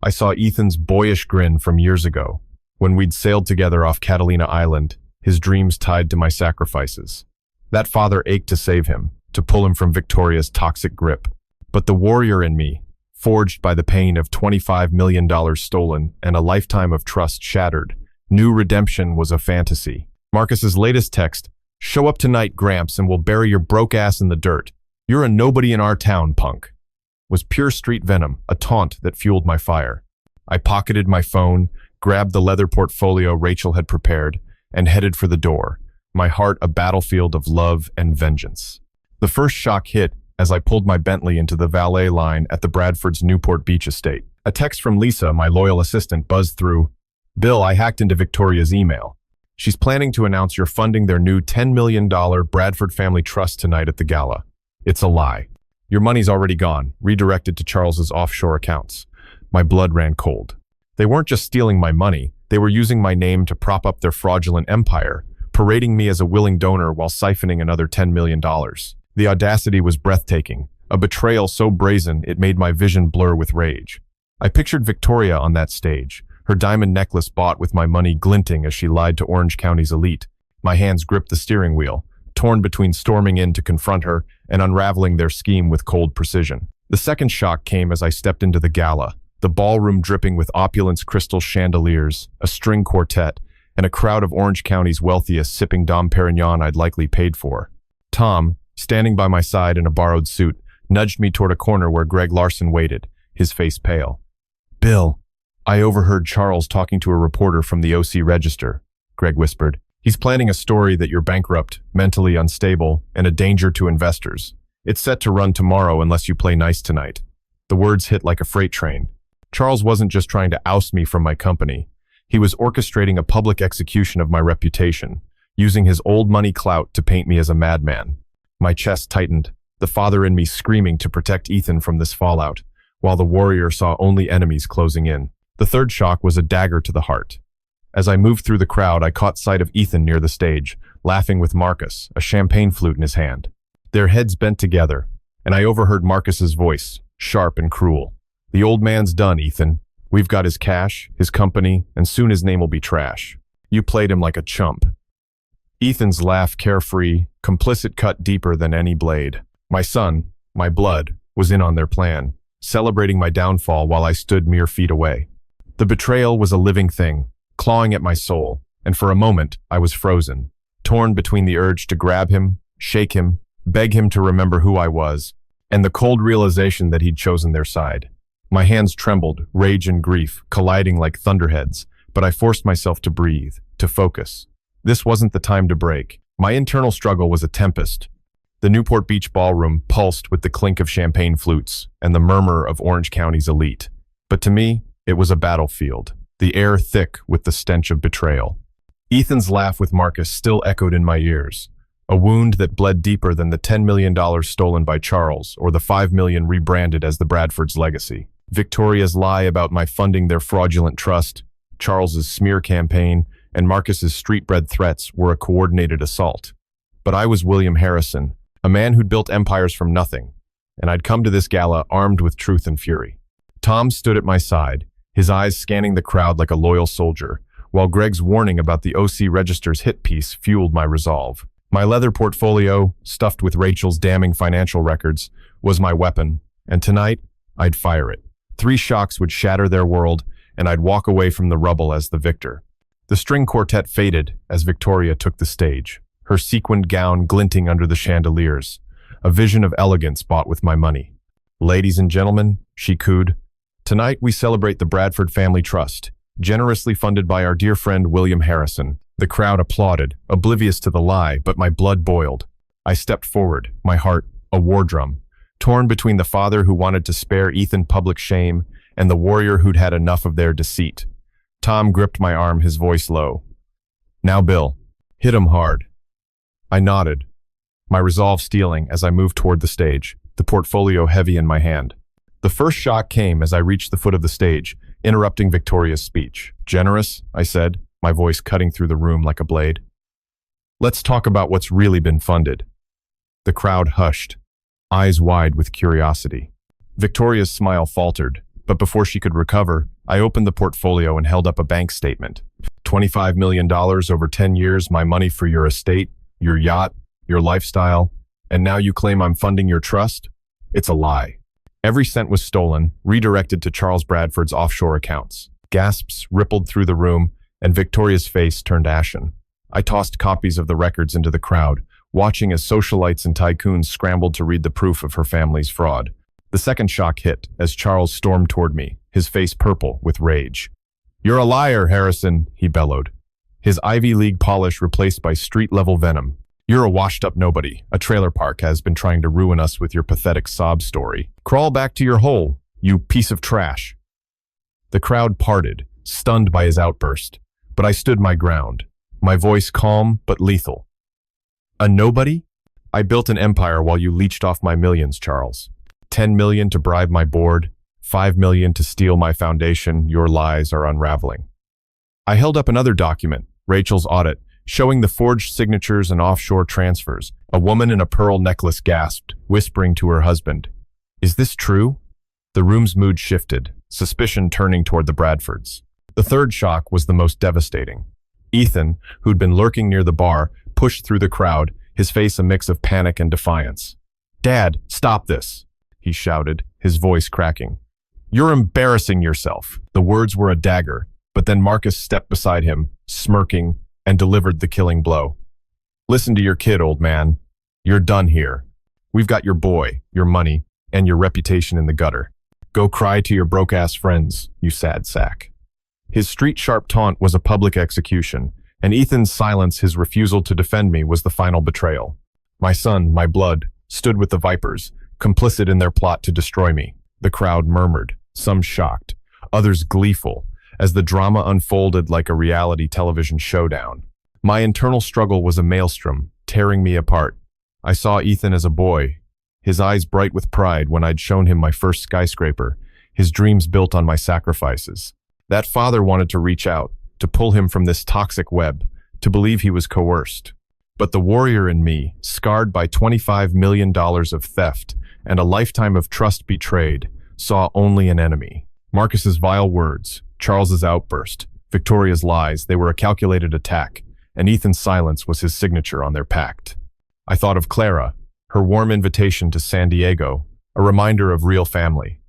I saw Ethan's boyish grin from years ago, when we'd sailed together off Catalina Island, his dreams tied to my sacrifices. That father ached to save him, to pull him from Victoria's toxic grip. But the warrior in me, forged by the pain of $25 million stolen and a lifetime of trust shattered, knew redemption was a fantasy. Marcus's latest text, "Show up tonight, Gramps, and we'll bury your broke ass in the dirt. You're a nobody in our town, punk," was pure street venom, a taunt that fueled my fire. I pocketed my phone, grabbed the leather portfolio Rachel had prepared, and headed for the door, my heart a battlefield of love and vengeance. The first shock hit as I pulled my Bentley into the valet line at the Bradford's Newport Beach estate. A text from Lisa, my loyal assistant, buzzed through. "Bill, I hacked into Victoria's email. She's planning to announce you're funding their new $10 million Bradford Family Trust tonight at the gala. It's a lie. Your money's already gone, redirected to Charles's offshore accounts." My blood ran cold. They weren't just stealing my money, they were using my name to prop up their fraudulent empire, parading me as a willing donor while siphoning another $10 million. The audacity was breathtaking, a betrayal so brazen it made my vision blur with rage. I pictured Victoria on that stage, her diamond necklace bought with my money glinting as she lied to Orange County's elite. My hands gripped the steering wheel, torn between storming in to confront her and unraveling their scheme with cold precision. The second shock came as I stepped into the gala, the ballroom dripping with opulence crystal chandeliers, a string quartet, and a crowd of Orange County's wealthiest sipping Dom Perignon I'd likely paid for. Tom, standing by my side in a borrowed suit, nudged me toward a corner where Greg Larson waited, his face pale. "Bill, I overheard Charles talking to a reporter from the OC Register," Greg whispered. "He's planning a story that you're bankrupt, mentally unstable, and a danger to investors. It's set to run tomorrow unless you play nice tonight." The words hit like a freight train. Charles wasn't just trying to oust me from my company. He was orchestrating a public execution of my reputation, using his old money clout to paint me as a madman. My chest tightened, the father in me screaming to protect Ethan from this fallout, while the warrior saw only enemies closing in. The third shock was a dagger to the heart. As I moved through the crowd, I caught sight of Ethan near the stage, laughing with Marcus, a champagne flute in his hand. Their heads bent together, and I overheard Marcus's voice, sharp and cruel. "The old man's done, Ethan. We've got his cash, his company, and soon his name will be trash. You played him like a chump." Ethan's laugh, carefree, complicit, cut deeper than any blade. My son, my blood, was in on their plan, celebrating my downfall while I stood mere feet away. The betrayal was a living thing, clawing at my soul, and for a moment I was frozen, torn between the urge to grab him, shake him, beg him to remember who I was, and the cold realization that he'd chosen their side. My hands trembled, rage and grief colliding like thunderheads, but I forced myself to breathe, to focus. This wasn't the time to break. My internal struggle was a tempest. The Newport Beach ballroom pulsed with the clink of champagne flutes and the murmur of Orange County's elite. But to me, it was a battlefield, the air thick with the stench of betrayal. Ethan's laugh with Marcus still echoed in my ears, a wound that bled deeper than the $10 million stolen by Charles or the $5 million rebranded as the Bradford's legacy. Victoria's lie about my funding their fraudulent trust, Charles's smear campaign, and Marcus's street-bred threats were a coordinated assault. But I was William Harrison, a man who'd built empires from nothing, and I'd come to this gala armed with truth and fury. Tom stood at my side, his eyes scanning the crowd like a loyal soldier, while Greg's warning about the OC Register's hit piece fueled my resolve. My leather portfolio, stuffed with Rachel's damning financial records, was my weapon, and tonight, I'd fire it. 3 shocks would shatter their world, and I'd walk away from the rubble as the victor. The string quartet faded as Victoria took the stage, her sequined gown glinting under the chandeliers, a vision of elegance bought with my money. "Ladies and gentlemen," she cooed, "tonight we celebrate the Bradford Family Trust, generously funded by our dear friend William Harrison." The crowd applauded, oblivious to the lie, but my blood boiled. I stepped forward, my heart a war drum, torn between the father who wanted to spare Ethan public shame and the warrior who'd had enough of their deceit. Tom gripped my arm, his voice low. "Now, Bill, hit him hard." I nodded, my resolve steeling as I moved toward the stage, the portfolio heavy in my hand. The first shock came as I reached the foot of the stage, interrupting Victoria's speech. "Generous," I said, my voice cutting through the room like a blade. "Let's talk about what's really been funded." The crowd hushed, eyes wide with curiosity. Victoria's smile faltered, but before she could recover, I opened the portfolio and held up a bank statement. $25 million over 10 years, my money for your estate, your yacht, your lifestyle, and now you claim I'm funding your trust? It's a lie. Every cent was stolen, redirected to Charles Bradford's offshore accounts. Gasps rippled through the room, and Victoria's face turned ashen. I tossed copies of the records into the crowd, watching as socialites and tycoons scrambled to read the proof of her family's fraud. The second shock hit as Charles stormed toward me, his face purple with rage. "You're a liar, Harrison," he bellowed, his Ivy League polish replaced by street-level venom. "You're a washed-up nobody. A trailer park has been trying to ruin us with your pathetic sob story. Crawl back to your hole, you piece of trash." The crowd parted, stunned by his outburst, but I stood my ground, my voice calm but lethal. "A nobody? I built an empire while you leached off my millions, Charles. 10 million to bribe my board, 5 million to steal my foundation. Your lies are unraveling." I held up another document, Rachel's audit, showing the forged signatures and offshore transfers. A woman in a pearl necklace gasped, whispering to her husband, "Is this true?" The room's mood shifted, suspicion turning toward the Bradfords. The third shock was the most devastating. Ethan, who'd been lurking near the bar, pushed through the crowd, his face a mix of panic and defiance. "Dad, stop this," he shouted, his voice cracking. "You're embarrassing yourself." The words were a dagger, but then Marcus stepped beside him, smirking, and delivered the killing blow. "Listen to your kid, old man. You're done here. We've got your boy, your money, and your reputation in the gutter. Go cry to your broke-ass friends, you sad sack." His street-sharp taunt was a public execution, and Ethan's silence, his refusal to defend me, was the final betrayal. My son, my blood, stood with the Vipers, complicit in their plot to destroy me. The crowd murmured, some shocked, others gleeful, as the drama unfolded like a reality television showdown. My internal struggle was a maelstrom, tearing me apart. I saw Ethan as a boy, his eyes bright with pride when I'd shown him my first skyscraper, his dreams built on my sacrifices. That father wanted to reach out, to pull him from this toxic web, to believe he was coerced. But the warrior in me, scarred by $25 million of theft and a lifetime of trust betrayed, saw only an enemy. Marcus's vile words, Charles's outburst, Victoria's lies, they were a calculated attack, and Ethan's silence was his signature on their pact. I thought of Clara, her warm invitation to San Diego, a reminder of real family.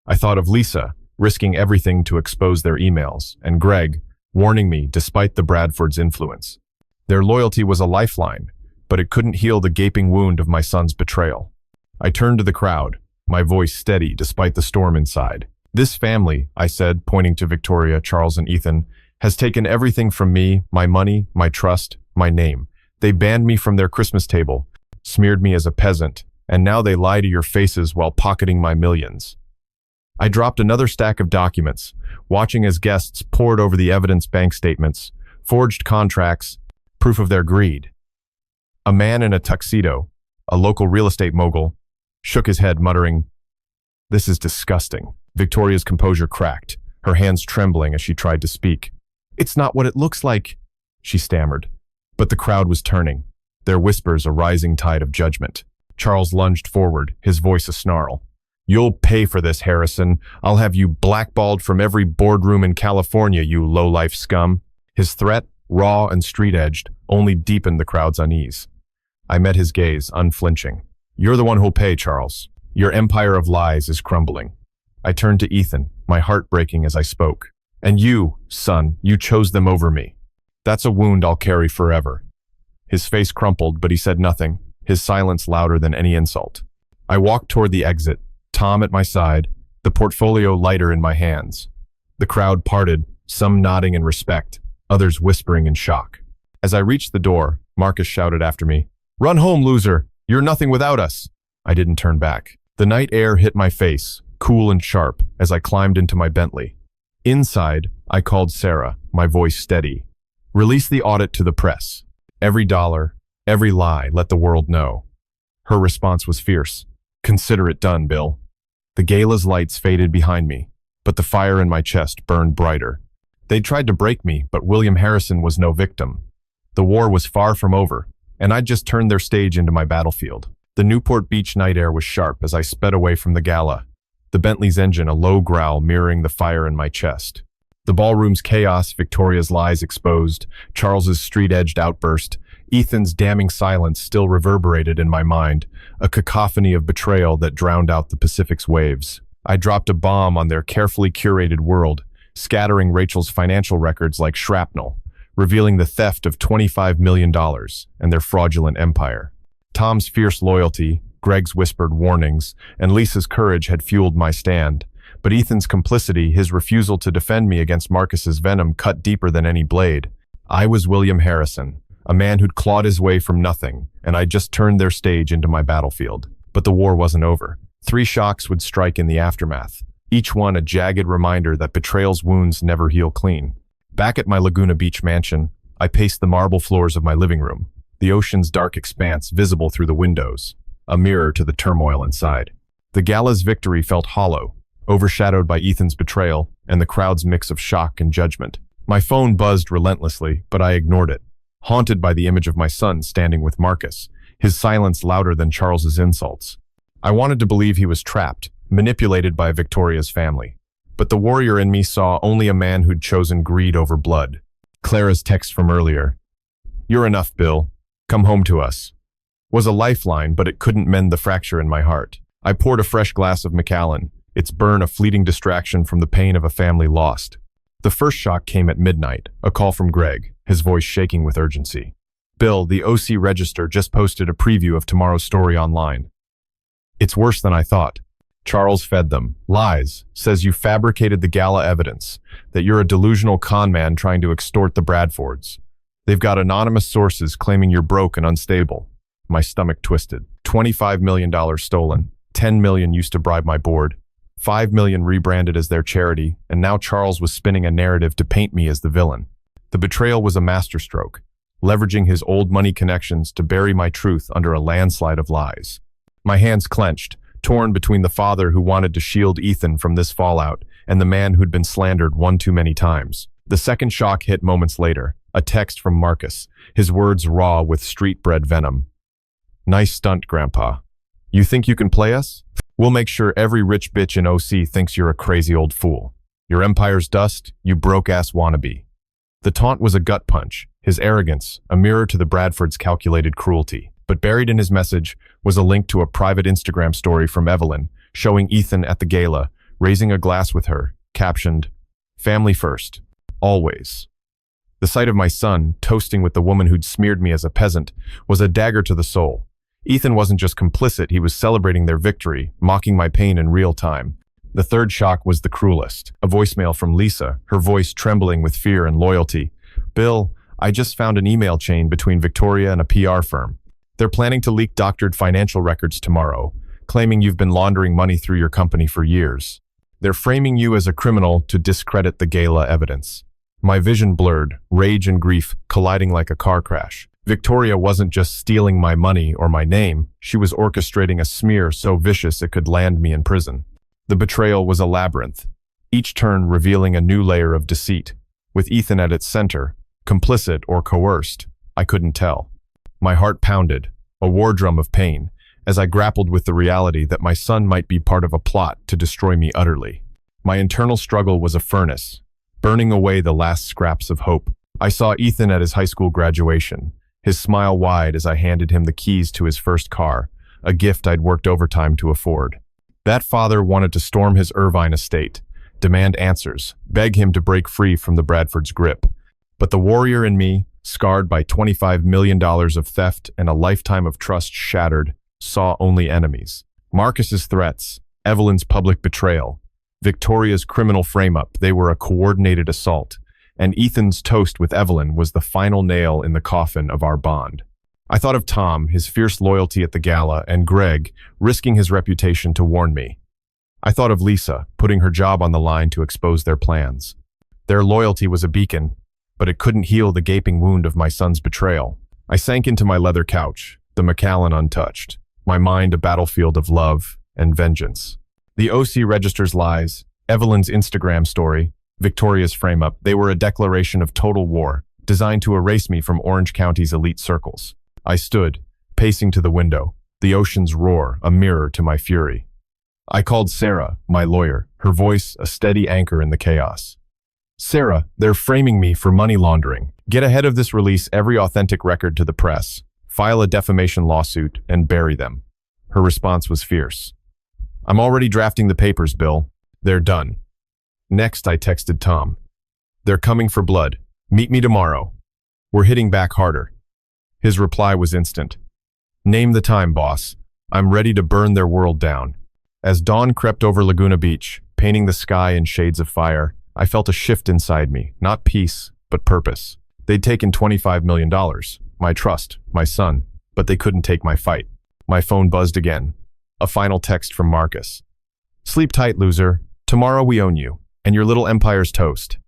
I thought of Lisa, risking everything to expose their emails, and Greg, warning me despite the Bradfords' influence. Their loyalty was a lifeline, but it couldn't heal the gaping wound of my son's betrayal. I turned to the crowd, my voice steady despite the storm inside. "This family," I said, pointing to Victoria, Charles, and Ethan, "has taken everything from me, my money, my trust, my name. They banned me from their Christmas table, smeared me as a peasant, and now they lie to your faces while pocketing my millions." I dropped another stack of documents, watching as guests pored over the evidence, bank statements, forged contracts, proof of their greed. A man in a tuxedo, a local real estate mogul, shook his head, muttering, "This is disgusting." Victoria's composure cracked, her hands trembling as she tried to speak. "It's not what it looks like," she stammered. But the crowd was turning, their whispers a rising tide of judgment. Charles lunged forward, his voice a snarl. "You'll pay for this, Harrison. I'll have you blackballed from every boardroom in California, you low-life scum." His threat, raw and street-edged, only deepened the crowd's unease. I met his gaze, unflinching. You're the one who'll pay, Charles. Your empire of lies is crumbling. I turned to Ethan, my heart breaking as I spoke. And you, son, you chose them over me. That's a wound I'll carry forever. His face crumpled, but he said nothing, his silence louder than any insult. I walked toward the exit, Tom at my side, the portfolio lighter in my hands. The crowd parted, some nodding in respect, others whispering in shock. As I reached the door, Marcus shouted after me, "Run home, loser! You're nothing without us!" I didn't turn back. The night air hit my face, cool and sharp, as I climbed into my Bentley. Inside, I called Sarah, my voice steady. "Release the audit to the press. Every dollar, every lie, let the world know." Her response was fierce. "Consider it done, Bill." The gala's lights faded behind me, but the fire in my chest burned brighter. They tried to break me, but William Harrison was no victim. The war was far from over, and I'd just turned their stage into my battlefield. The Newport Beach night air was sharp as I sped away from the gala, the Bentley's engine a low growl mirroring the fire in my chest. The ballroom's chaos, Victoria's lies exposed, Charles's street-edged outburst, Ethan's damning silence still reverberated in my mind, a cacophony of betrayal that drowned out the Pacific's waves. I dropped a bomb on their carefully curated world, scattering Rachel's financial records like shrapnel, revealing the theft of $25 million and their fraudulent empire. Tom's fierce loyalty, Greg's whispered warnings, and Lisa's courage had fueled my stand. But Ethan's complicity, his refusal to defend me against Marcus's venom, cut deeper than any blade. I was William Harrison, a man who'd clawed his way from nothing, and I'd just turned their stage into my battlefield. But the war wasn't over. 3 shocks would strike in the aftermath, each one a jagged reminder that betrayal's wounds never heal clean. Back at my Laguna Beach mansion, I paced the marble floors of my living room, the ocean's dark expanse visible through the windows, a mirror to the turmoil inside. The gala's victory felt hollow, overshadowed by Ethan's betrayal and the crowd's mix of shock and judgment. My phone buzzed relentlessly, but I ignored it, haunted by the image of my son standing with Marcus, his silence louder than Charles's insults. I wanted to believe he was trapped, manipulated by Victoria's family. But the warrior in me saw only a man who'd chosen greed over blood. Clara's text from earlier, "You're enough, Bill. Come home to us," was a lifeline, but it couldn't mend the fracture in my heart. I poured a fresh glass of Macallan, its burn a fleeting distraction from the pain of a family lost. The first shock came at midnight, a call from Greg, his voice shaking with urgency. "Bill, the OC Register just posted a preview of tomorrow's story online. It's worse than I thought. Charles fed them. Lies. Says you fabricated the gala evidence, that you're a delusional con man trying to extort the Bradfords. They've got anonymous sources claiming you're broke and unstable." My stomach twisted. $25 million stolen, $10 million used to bribe my board, $5 million rebranded as their charity, and now Charles was spinning a narrative to paint me as the villain. The betrayal was a masterstroke, leveraging his old money connections to bury my truth under a landslide of lies. My hands clenched, torn between the father who wanted to shield Ethan from this fallout and the man who'd been slandered one too many times. The second shock hit moments later, a text from Marcus, his words raw with street-bred venom. "Nice stunt, Grandpa. You think you can play us? We'll make sure every rich bitch in OC thinks you're a crazy old fool. Your empire's dust, you broke-ass wannabe." The taunt was a gut punch, his arrogance, a mirror to the Bradfords' calculated cruelty. But buried in his message was a link to a private Instagram story from Evelyn, showing Ethan at the gala, raising a glass with her, captioned, "Family first, always." The sight of my son, toasting with the woman who'd smeared me as a peasant, was a dagger to the soul. Ethan wasn't just complicit, he was celebrating their victory, mocking my pain in real time. The third shock was the cruelest, a voicemail from Lisa, her voice trembling with fear and loyalty. "Bill, I just found an email chain between Victoria and a PR firm. They're planning to leak doctored financial records tomorrow, claiming you've been laundering money through your company for years. They're framing you as a criminal to discredit the gala evidence." My vision blurred, rage and grief colliding like a car crash. Victoria wasn't just stealing my money or my name, she was orchestrating a smear so vicious it could land me in prison. The betrayal was a labyrinth, each turn revealing a new layer of deceit. With Ethan at its center, complicit or coerced, I couldn't tell. My heart pounded, a war drum of pain, as I grappled with the reality that my son might be part of a plot to destroy me utterly. My internal struggle was a furnace, burning away the last scraps of hope. I saw Ethan at his high school graduation, his smile wide as I handed him the keys to his first car, a gift I'd worked overtime to afford. That father wanted to storm his Irvine estate, demand answers, beg him to break free from the Bradford's grip. But the warrior in me, scarred by $25 million of theft and a lifetime of trust shattered, saw only enemies. Marcus's threats, Evelyn's public betrayal, Victoria's criminal frame-up, they were a coordinated assault, and Ethan's toast with Evelyn was the final nail in the coffin of our bond. I thought of Tom, his fierce loyalty at the gala, and Greg, risking his reputation to warn me. I thought of Lisa, putting her job on the line to expose their plans. Their loyalty was a beacon, but it couldn't heal the gaping wound of my son's betrayal. I sank into my leather couch, the Macallan untouched, my mind a battlefield of love and vengeance. The OC register's lies, Evelyn's Instagram story, Victoria's frame-up, they were a declaration of total war, designed to erase me from Orange County's elite circles. I stood, pacing to the window, the ocean's roar a mirror to my fury. I called Sarah, my lawyer, her voice a steady anchor in the chaos. Sarah, they're framing me for money laundering. Get ahead of this, release every authentic record to the press, file a defamation lawsuit, and bury them. Her response was fierce. I'm already drafting the papers, Bill. They're done. Next, I texted Tom. They're coming for blood. Meet me tomorrow. We're hitting back harder. His reply was instant. Name the time, boss. I'm ready to burn their world down. As dawn crept over Laguna Beach, painting the sky in shades of fire, I felt a shift inside me, not peace, but purpose. They'd taken $25 million, my trust, my son, but they couldn't take my fight. My phone buzzed again. A final text from Marcus. Sleep tight, loser. Tomorrow we own you, and your little empire's toast.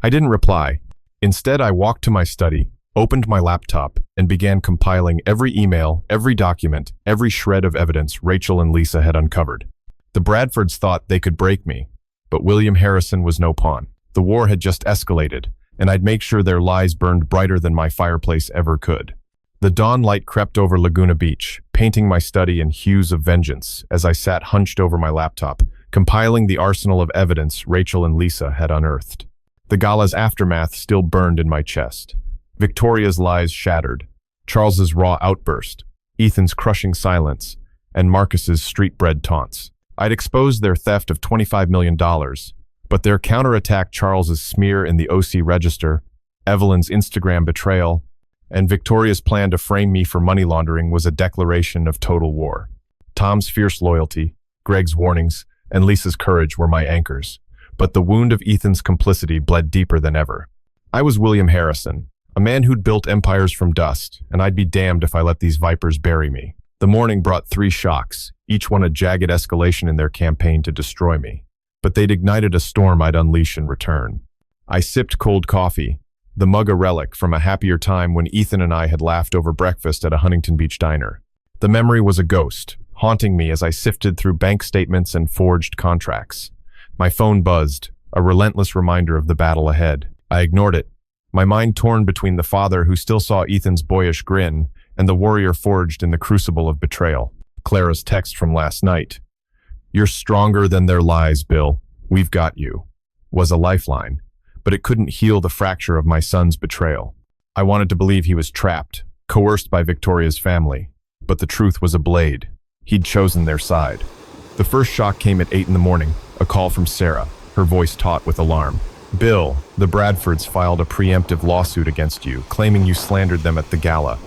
I didn't reply. Instead, I walked to my study, opened my laptop, and began compiling every email, every document, every shred of evidence Rachel and Lisa had uncovered. The Bradfords thought they could break me, but William Harrison was no pawn. The war had just escalated, and I'd make sure their lies burned brighter than my fireplace ever could. The dawn light crept over Laguna Beach, painting my study in hues of vengeance as I sat hunched over my laptop, compiling the arsenal of evidence Rachel and Lisa had unearthed. The gala's aftermath still burned in my chest. Victoria's lies shattered, Charles's raw outburst, Ethan's crushing silence, and Marcus's street-bred taunts. I'd exposed their theft of $25 million, but their counterattack, Charles's smear in the OC register, Evelyn's Instagram betrayal, and Victoria's plan to frame me for money laundering was a declaration of total war. Tom's fierce loyalty, Greg's warnings, and Lisa's courage were my anchors, but the wound of Ethan's complicity bled deeper than ever. I was William Harrison, a man who'd built empires from dust, and I'd be damned if I let these vipers bury me. The morning brought 3 shocks, each one a jagged escalation in their campaign to destroy me. But they'd ignited a storm I'd unleash in return. I sipped cold coffee, the mug a relic from a happier time when Ethan and I had laughed over breakfast at a Huntington Beach diner. The memory was a ghost, haunting me as I sifted through bank statements and forged contracts. My phone buzzed, a relentless reminder of the battle ahead. I ignored it, my mind torn between the father who still saw Ethan's boyish grin and the warrior forged in the crucible of betrayal. Clara's text from last night, "You're stronger than their lies, Bill. We've got you," was a lifeline, but it couldn't heal the fracture of my son's betrayal. I wanted to believe he was trapped, coerced by Victoria's family, but the truth was a blade. He'd chosen their side. The first shock came at 8 in the morning, a call from Sarah, her voice taut with alarm. "Bill, the Bradfords filed a preemptive lawsuit against you, claiming you slandered them at the gala.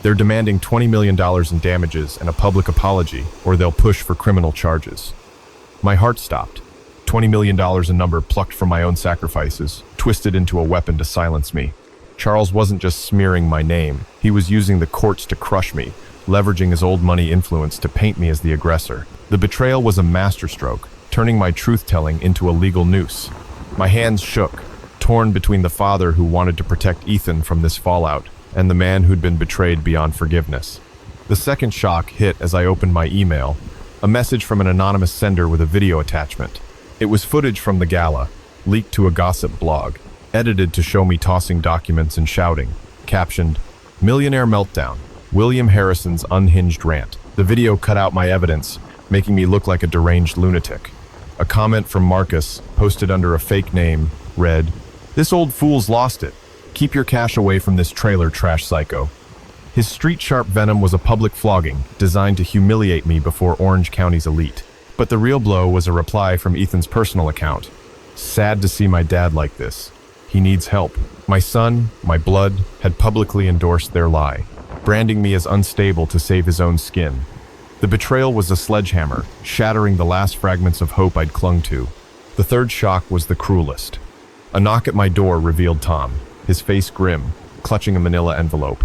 They're demanding $20 million in damages and a public apology, or they'll push for criminal charges." My heart stopped. $20 million, a number plucked from my own sacrifices, twisted into a weapon to silence me. Charles wasn't just smearing my name. He was using the courts to crush me, leveraging his old money influence to paint me as the aggressor. The betrayal was a masterstroke, turning my truth-telling into a legal noose. My hands shook, torn between the father who wanted to protect Ethan from this fallout and the man who'd been betrayed beyond forgiveness. The second shock hit as I opened my email, a message from an anonymous sender with a video attachment. It was footage from the gala, leaked to a gossip blog, edited to show me tossing documents and shouting, captioned, "Millionaire Meltdown, William Harrison's unhinged rant." The video cut out my evidence, making me look like a deranged lunatic. A comment from Marcus, posted under a fake name, read, "This old fool's lost it. Keep your cash away from this trailer, trash psycho." His street-sharp venom was a public flogging designed to humiliate me before Orange County's elite. But the real blow was a reply from Ethan's personal account. Sad to see my dad like this. He needs help. My son, my blood, had publicly endorsed their lie, branding me as unstable to save his own skin. The betrayal was a sledgehammer, shattering the last fragments of hope I'd clung to. The third shock was the cruelest. A knock at my door revealed Tom, his face grim, clutching a manila envelope.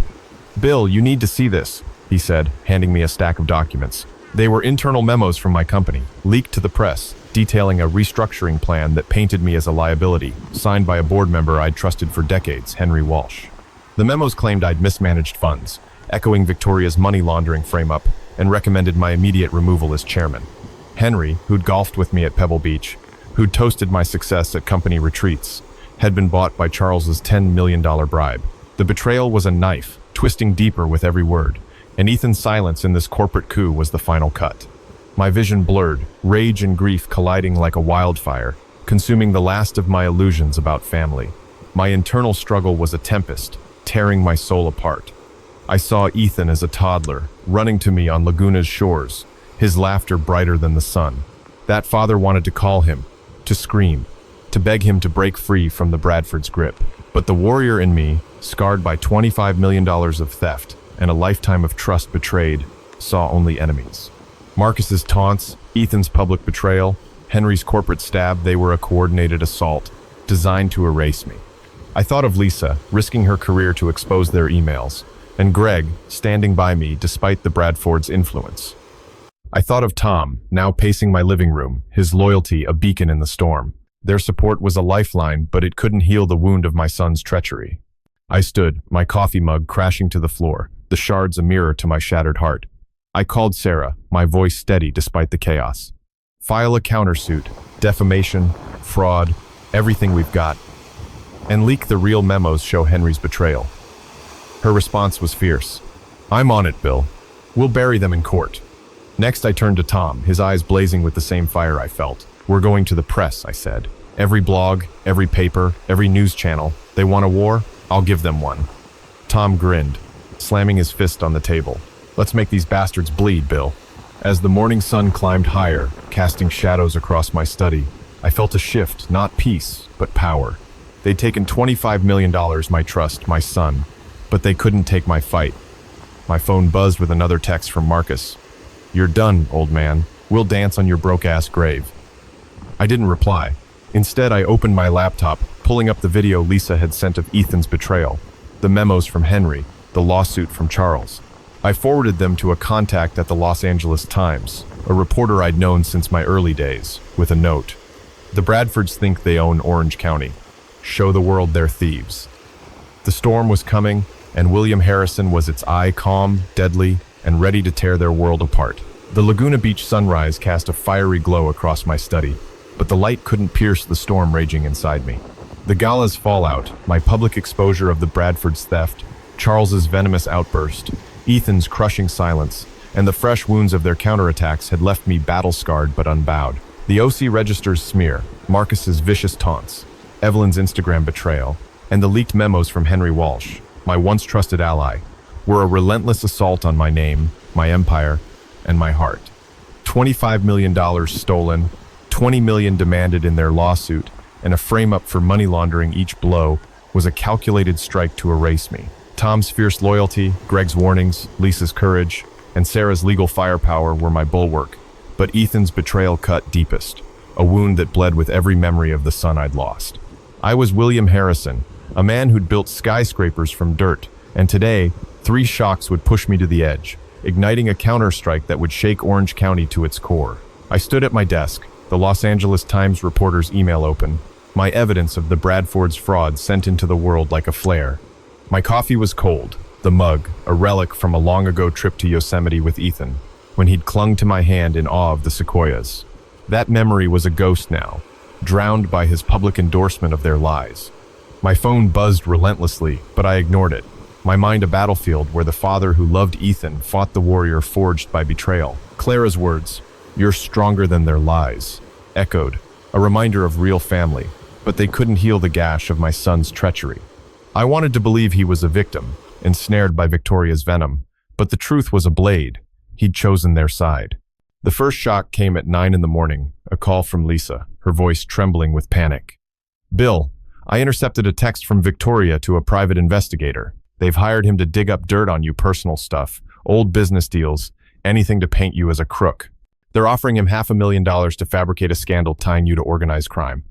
"Bill, you need to see this," he said, handing me a stack of documents. They were internal memos from my company, leaked to the press, detailing a restructuring plan that painted me as a liability, signed by a board member I'd trusted for decades, Henry Walsh. The memos claimed I'd mismanaged funds, echoing Victoria's money laundering frame-up, and recommended my immediate removal as chairman. Henry, who'd golfed with me at Pebble Beach, who'd toasted my success at company retreats, had been bought by Charles's $10 million bribe. The betrayal was a knife, twisting deeper with every word, and Ethan's silence in this corporate coup was the final cut. My vision blurred, rage and grief colliding like a wildfire, consuming the last of my illusions about family. My internal struggle was a tempest, tearing my soul apart. I saw Ethan as a toddler, running to me on Laguna's shores, his laughter brighter than the sun. That father wanted to call him, to scream, to beg him to break free from the Bradford's grip. But the warrior in me, scarred by $25 million of theft and a lifetime of trust betrayed, saw only enemies. Marcus's taunts, Ethan's public betrayal, Henry's corporate stab, they were a coordinated assault, designed to erase me. I thought of Lisa, risking her career to expose their emails, and Greg, standing by me despite the Bradfords' influence. I thought of Tom, now pacing my living room, his loyalty a beacon in the storm. Their support was a lifeline, but it couldn't heal the wound of my son's treachery. I stood, my coffee mug crashing to the floor, the shards a mirror to my shattered heart. I called Sarah, my voice steady despite the chaos. "File a countersuit, defamation, fraud, everything we've got, and leak the real memos show Henry's betrayal." Her response was fierce. "I'm on it, Bill. We'll bury them in court." Next I turned to Tom, his eyes blazing with the same fire I felt. "We're going to the press," I said. "Every blog, every paper, every news channel. They want a war? I'll give them one." Tom grinned, slamming his fist on the table. "Let's make these bastards bleed, Bill." As the morning sun climbed higher, casting shadows across my study, I felt a shift, not peace, but power. They'd taken $25 million, my trust, my son, but they couldn't take my fight. My phone buzzed with another text from Marcus. "You're done, old man. We'll dance on your broke-ass grave." I didn't reply. Instead, I opened my laptop, pulling up the video Lisa had sent of Ethan's betrayal, the memos from Henry, the lawsuit from Charles. I forwarded them to a contact at the Los Angeles Times, a reporter I'd known since my early days, with a note. "The Bradfords think they own Orange County. Show the world they're thieves." The storm was coming, and William Harrison was its eye calm, deadly, and ready to tear their world apart. The Laguna Beach sunrise cast a fiery glow across my study, but the light couldn't pierce the storm raging inside me. The gala's fallout, my public exposure of the Bradfords' theft, Charles's venomous outburst, Ethan's crushing silence, and the fresh wounds of their counterattacks had left me battle-scarred but unbowed. The OC Register's smear, Marcus's vicious taunts, Evelyn's Instagram betrayal, and the leaked memos from Henry Walsh, my once trusted ally, were a relentless assault on my name, my empire, and my heart. $25 million stolen, $20 million demanded in their lawsuit, and a frame-up for money laundering. Each blow was a calculated strike to erase me. Tom's fierce loyalty, Greg's warnings, Lisa's courage, and Sarah's legal firepower were my bulwark, but Ethan's betrayal cut deepest, a wound that bled with every memory of the son I'd lost. I was William Harrison, a man who'd built skyscrapers from dirt, and today, 3 shocks would push me to the edge, igniting a counterstrike that would shake Orange County to its core. I stood at my desk, the Los Angeles Times reporter's email open, my evidence of the Bradfords' fraud sent into the world like a flare. My coffee was cold, the mug, a relic from a long-ago trip to Yosemite with Ethan, when he'd clung to my hand in awe of the sequoias. That memory was a ghost now, drowned by his public endorsement of their lies. My phone buzzed relentlessly, but I ignored it, my mind a battlefield where the father who loved Ethan fought the warrior forged by betrayal. Clara's words, "You're stronger than their lies," echoed, a reminder of real family, but they couldn't heal the gash of my son's treachery. I wanted to believe he was a victim, ensnared by Victoria's venom. But the truth was a blade. He'd chosen their side. The first shock came at 9 in the morning, a call from Lisa, her voice trembling with panic. "Bill, I intercepted a text from Victoria to a private investigator. They've hired him to dig up dirt on you, personal stuff, old business deals, anything to paint you as a crook. They're offering him $500,000 to fabricate a scandal tying you to organized crime."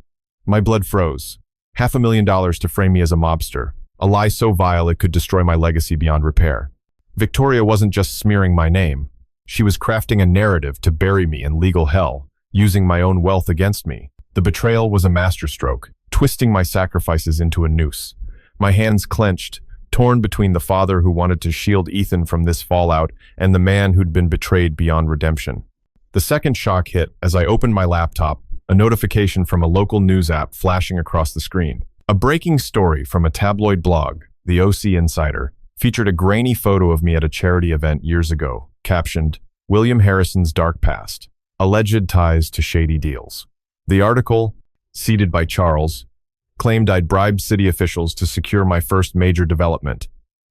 My blood froze. $500,000 to frame me as a mobster, a lie so vile it could destroy my legacy beyond repair. Victoria wasn't just smearing my name. She was crafting a narrative to bury me in legal hell, using my own wealth against me. The betrayal was a masterstroke, twisting my sacrifices into a noose. My hands clenched, torn between the father who wanted to shield Ethan from this fallout and the man who'd been betrayed beyond redemption. The second shock hit as I opened my laptop, a notification from a local news app flashing across the screen. A breaking story from a tabloid blog, the OC Insider, featured a grainy photo of me at a charity event years ago, captioned, "William Harrison's Dark Past, Alleged Ties to Shady Deals." The article, seeded by Charles, claimed I'd bribed city officials to secure my first major development,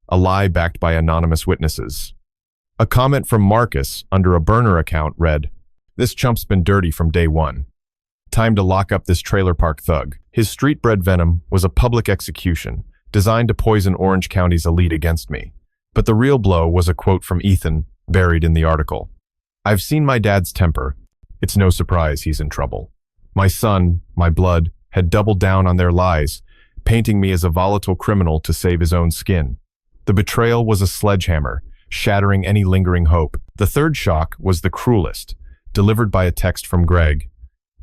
a lie backed by anonymous witnesses. A comment from Marcus under a burner account read, "This chump's been dirty from day one. Time to lock up this trailer park thug." His street-bred venom was a public execution, designed to poison Orange County's elite against me. But the real blow was a quote from Ethan, buried in the article. "I've seen my dad's temper. It's no surprise he's in trouble." My son, my blood, had doubled down on their lies, painting me as a volatile criminal to save his own skin. The betrayal was a sledgehammer, shattering any lingering hope. The third shock was the cruelest, delivered by a text from Greg.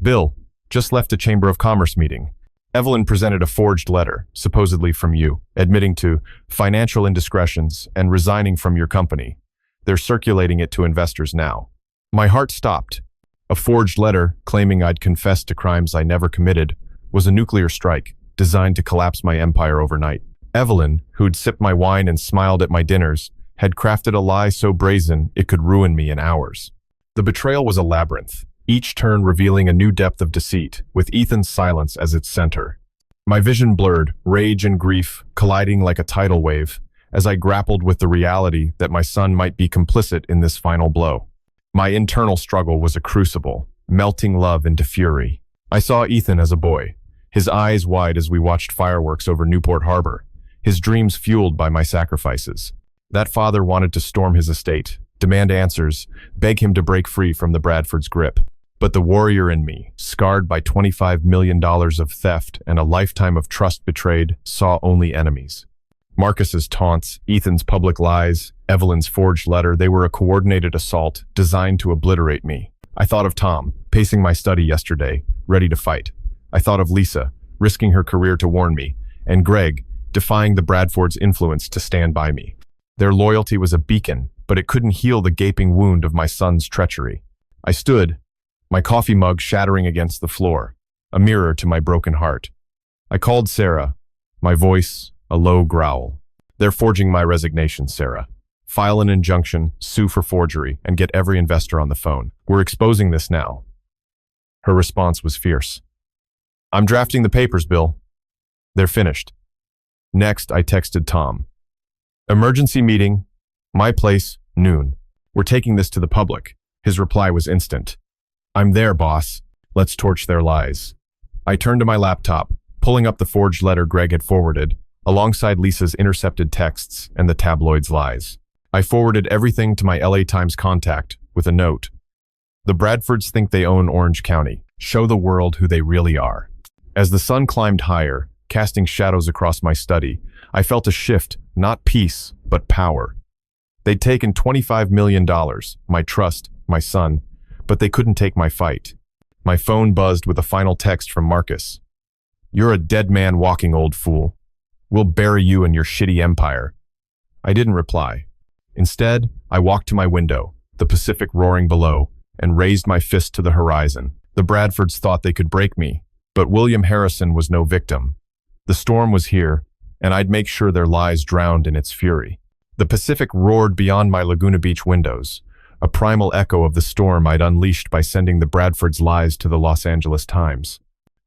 "Bill, just left a Chamber of Commerce meeting. Evelyn presented a forged letter, supposedly from you, admitting to financial indiscretions and resigning from your company. They're circulating it to investors now." My heart stopped. A forged letter, claiming I'd confessed to crimes I never committed, was a nuclear strike, designed to collapse my empire overnight. Evelyn, who'd sipped my wine and smiled at my dinners, had crafted a lie so brazen it could ruin me in hours. The betrayal was a labyrinth, each turn revealing a new depth of deceit, with Ethan's silence as its center. My vision blurred, rage and grief colliding like a tidal wave, as I grappled with the reality that my son might be complicit in this final blow. My internal struggle was a crucible, melting love into fury. I saw Ethan as a boy, his eyes wide as we watched fireworks over Newport Harbor, his dreams fueled by my sacrifices. That father wanted to storm his estate, demand answers, beg him to break free from the Bradford's grip. But the warrior in me, scarred by $25 million of theft and a lifetime of trust betrayed, saw only enemies. Marcus's taunts, Ethan's public lies, Evelyn's forged letter, they were a coordinated assault designed to obliterate me. I thought of Tom, pacing my study yesterday, ready to fight. I thought of Lisa, risking her career to warn me, and Greg, defying the Bradfords' influence to stand by me. Their loyalty was a beacon, but it couldn't heal the gaping wound of my son's treachery. I stood, my coffee mug shattering against the floor, a mirror to my broken heart. I called Sarah, my voice a low growl. "They're forging my resignation, Sarah. File an injunction, sue for forgery, and get every investor on the phone. We're exposing this now." Her response was fierce. "I'm drafting the papers, Bill. They're finished." Next, I texted Tom. "Emergency meeting, my place, noon. We're taking this to the public." His reply was instant. "I'm there, boss. Let's torch their lies." I turned to my laptop, pulling up the forged letter Greg had forwarded, alongside Lisa's intercepted texts and the tabloid's lies. I forwarded everything to my LA Times contact with a note. "The Bradfords think they own Orange County. Show the world who they really are." As the sun climbed higher, casting shadows across my study, I felt a shift, not peace, but power. They'd taken $25 million, my trust, my son, but they couldn't take my fight. My phone buzzed with a final text from Marcus. "You're a dead man walking, old fool. We'll bury you and your shitty empire." I didn't reply. Instead, I walked to my window, the Pacific roaring below, and raised my fist to the horizon. The Bradfords thought they could break me, but William Harrison was no victim. The storm was here, and I'd make sure their lies drowned in its fury. The Pacific roared beyond my Laguna Beach windows, a primal echo of the storm I'd unleashed by sending the Bradfords' lies to the Los Angeles Times.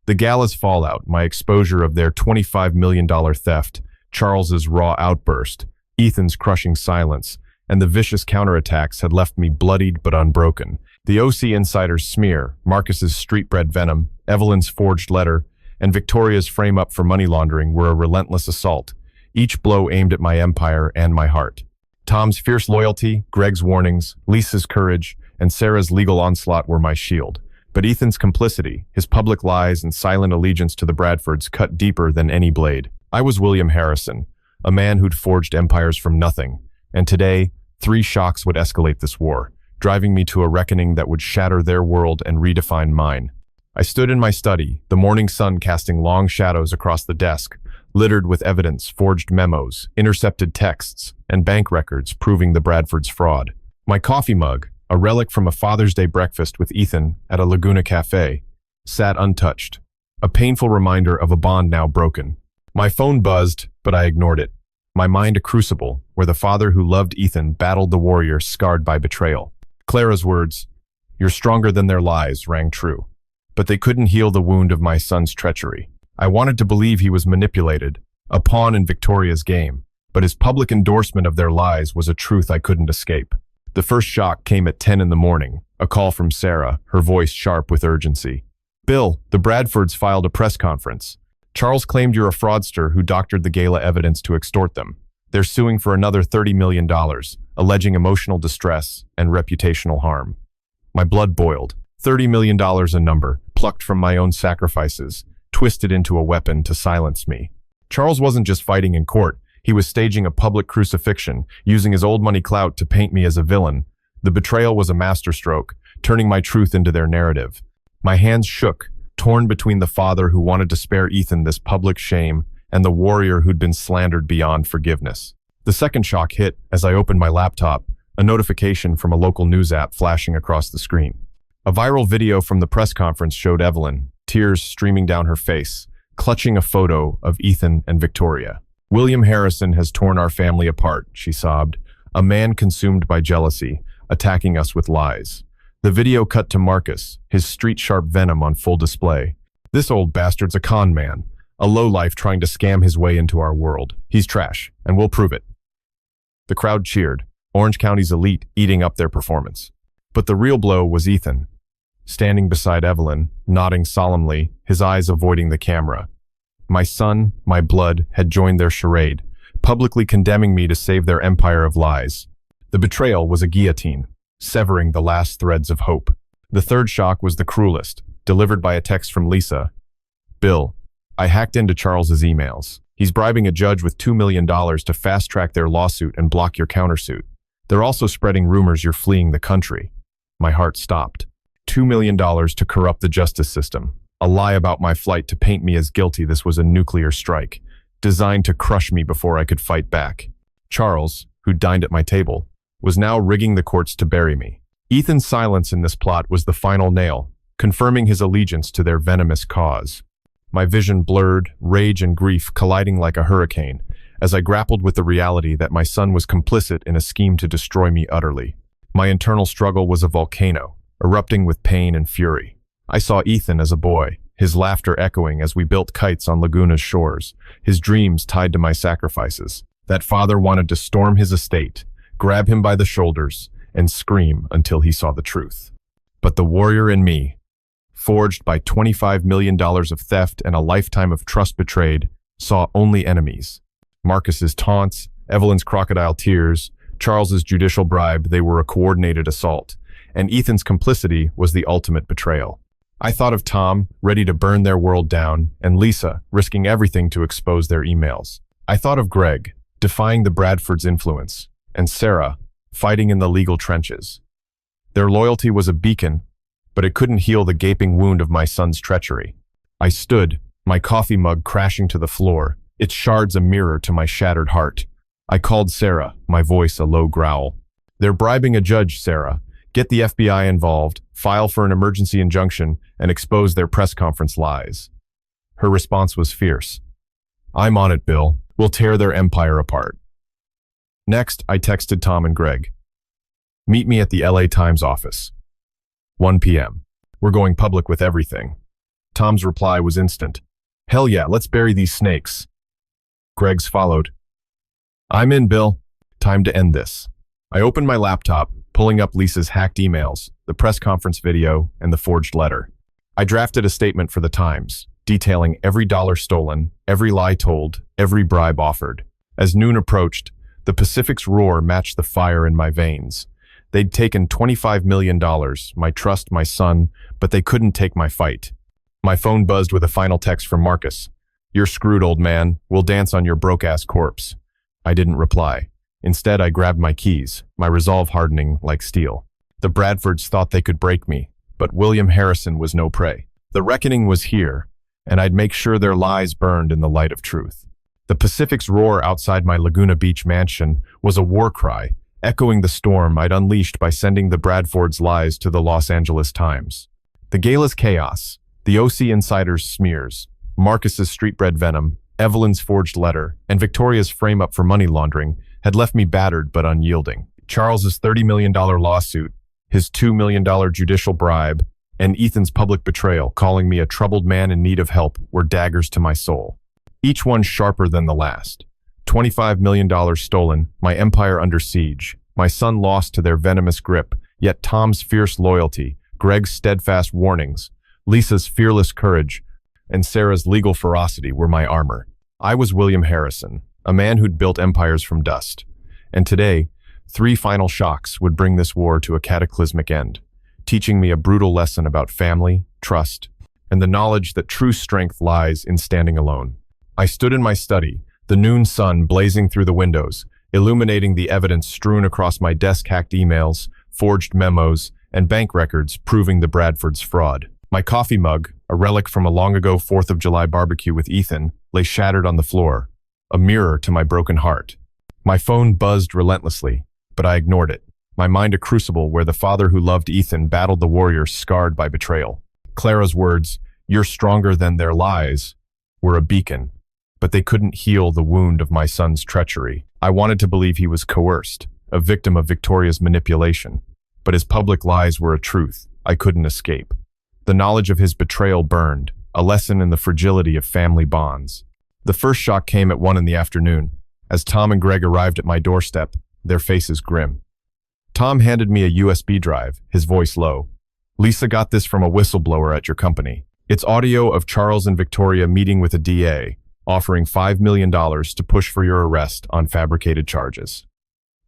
The gala's fallout, my exposure of their $25 million theft, Charles's raw outburst, Ethan's crushing silence, and the vicious counterattacks had left me bloodied but unbroken. The OC insider's smear, Marcus's street-bred venom, Evelyn's forged letter, and Victoria's frame-up for money laundering were a relentless assault, each blow aimed at my empire and my heart. Tom's fierce loyalty, Greg's warnings, Lisa's courage, and Sarah's legal onslaught were my shield. But Ethan's complicity, his public lies and silent allegiance to the Bradfords cut deeper than any blade. I was William Harrison, a man who'd forged empires from nothing, and today, 3 shocks would escalate this war, driving me to a reckoning that would shatter their world and redefine mine. I stood in my study, the morning sun casting long shadows across the desk, littered with evidence, forged memos, intercepted texts, and bank records proving the Bradfords' fraud. My coffee mug, a relic from a Father's Day breakfast with Ethan at a Laguna cafe, sat untouched, a painful reminder of a bond now broken. My phone buzzed, but I ignored it. My mind a crucible, where the father who loved Ethan battled the warrior scarred by betrayal. Clara's words, "You're stronger than their lies," rang true. But they couldn't heal the wound of my son's treachery. I wanted to believe he was manipulated, a pawn in Victoria's game, but his public endorsement of their lies was a truth I couldn't escape. The first shock came at 10 in the morning, a call from Sarah, her voice sharp with urgency. "Bill, the Bradfords filed a press conference. Charles claimed you're a fraudster who doctored the gala evidence to extort them. They're suing for another $30 million, alleging emotional distress and reputational harm." My blood boiled. $30 million a number, plucked from my own sacrifices, twisted into a weapon to silence me. Charles wasn't just fighting in court. He was staging a public crucifixion, using his old money clout to paint me as a villain. The betrayal was a masterstroke, turning my truth into their narrative. My hands shook, torn between the father who wanted to spare Ethan this public shame and the warrior who'd been slandered beyond forgiveness. The second shock hit as I opened my laptop, a notification from a local news app flashing across the screen. A viral video from the press conference showed Evelyn, tears streaming down her face, clutching a photo of Ethan and Victoria. "William Harrison has torn our family apart," she sobbed, "a man consumed by jealousy, attacking us with lies." The video cut to Marcus, his street-sharp venom on full display. "This old bastard's a con man, a lowlife trying to scam his way into our world. He's trash, and we'll prove it." The crowd cheered, Orange County's elite eating up their performance. But the real blow was Ethan, standing beside Evelyn, nodding solemnly, his eyes avoiding the camera. My son, my blood, had joined their charade, publicly condemning me to save their empire of lies. The betrayal was a guillotine, severing the last threads of hope. The third shock was the cruelest, delivered by a text from Lisa. "Bill, I hacked into Charles's emails. He's bribing a judge with $2 million to fast-track their lawsuit and block your countersuit. They're also spreading rumors you're fleeing the country." My heart stopped. $2 million to corrupt the justice system. A lie about my flight to paint me as guilty. This was a nuclear strike, designed to crush me before I could fight back. Charles, who dined at my table, was now rigging the courts to bury me. Ethan's silence in this plot was the final nail, confirming his allegiance to their venomous cause. My vision blurred, rage and grief colliding like a hurricane, as I grappled with the reality that my son was complicit in a scheme to destroy me utterly. My internal struggle was a volcano, erupting with pain and fury. I saw Ethan as a boy, his laughter echoing as we built kites on Laguna's shores, his dreams tied to my sacrifices. That father wanted to storm his estate, grab him by the shoulders, and scream until he saw the truth. But the warrior in me, forged by $25 million of theft and a lifetime of trust betrayed, saw only enemies. Marcus's taunts, Evelyn's crocodile tears, Charles's judicial bribe, they were a coordinated assault, and Ethan's complicity was the ultimate betrayal. I thought of Tom, ready to burn their world down, and Lisa, risking everything to expose their emails. I thought of Greg, defying the Bradfords' influence, and Sarah, fighting in the legal trenches. Their loyalty was a beacon, but it couldn't heal the gaping wound of my son's treachery. I stood, my coffee mug crashing to the floor, its shards a mirror to my shattered heart. I called Sarah, my voice a low growl. "They're bribing a judge, Sarah. Get the FBI involved, file for an emergency injunction, and expose their press conference lies." Her response was fierce. "I'm on it, Bill. We'll tear their empire apart." Next, I texted Tom and Greg. "Meet me at the LA Times office. 1 p.m. We're going public with everything." Tom's reply was instant. "Hell yeah, let's bury these snakes." Greg's followed. "I'm in, Bill. Time to end this. I opened my laptop, pulling up Lisa's hacked emails, the press conference video, and the forged letter. I drafted a statement for the Times, detailing every dollar stolen, every lie told, every bribe offered. As noon approached, the Pacific's roar matched the fire in my veins. They'd taken $25 million, my trust, my son, but they couldn't take my fight. My phone buzzed with a final text from Marcus. "You're screwed, old man. We'll dance on your broke-ass corpse." I didn't reply. Instead, I grabbed my keys, my resolve hardening like steel. The Bradfords thought they could break me, but William Harrison was no prey. The reckoning was here, and I'd make sure their lies burned in the light of truth. The Pacific's roar outside my Laguna Beach mansion was a war cry, echoing the storm I'd unleashed by sending the Bradfords' lies to the Los Angeles Times. The gala's chaos, the OC insiders' smears, Marcus's street-bred venom, Evelyn's forged letter, and Victoria's frame-up for money laundering had left me battered but unyielding. Charles's $30 million lawsuit, his $2 million judicial bribe, and Ethan's public betrayal, calling me a troubled man in need of help, were daggers to my soul. Each one sharper than the last. $25 million stolen, my empire under siege, my son lost to their venomous grip, yet Tom's fierce loyalty, Greg's steadfast warnings, Lisa's fearless courage, and Sarah's legal ferocity were my armor. I was William Harrison, a man who'd built empires from dust. And today, 3 final shocks would bring this war to a cataclysmic end, teaching me a brutal lesson about family, trust, and the knowledge that true strength lies in standing alone. I stood in my study, the noon sun blazing through the windows, illuminating the evidence strewn across my desk-hacked emails, forged memos, and bank records proving the Bradfords' fraud. My coffee mug, a relic from a long-ago 4th of July barbecue with Ethan, lay shattered on the floor, a mirror to my broken heart. My phone buzzed relentlessly, but I ignored it, my mind a crucible where the father who loved Ethan battled the warrior scarred by betrayal. Clara's words, "You're stronger than their lies," were a beacon, but they couldn't heal the wound of my son's treachery. I wanted to believe he was coerced, a victim of Victoria's manipulation, but his public lies were a truth I couldn't escape. The knowledge of his betrayal burned, a lesson in the fragility of family bonds. The first shock came at 1 in the afternoon. As Tom and Greg arrived at my doorstep, their faces grim. Tom handed me a USB drive, his voice low. "Lisa got this from a whistleblower at your company. It's audio of Charles and Victoria meeting with a DA, offering $5 million to push for your arrest on fabricated charges."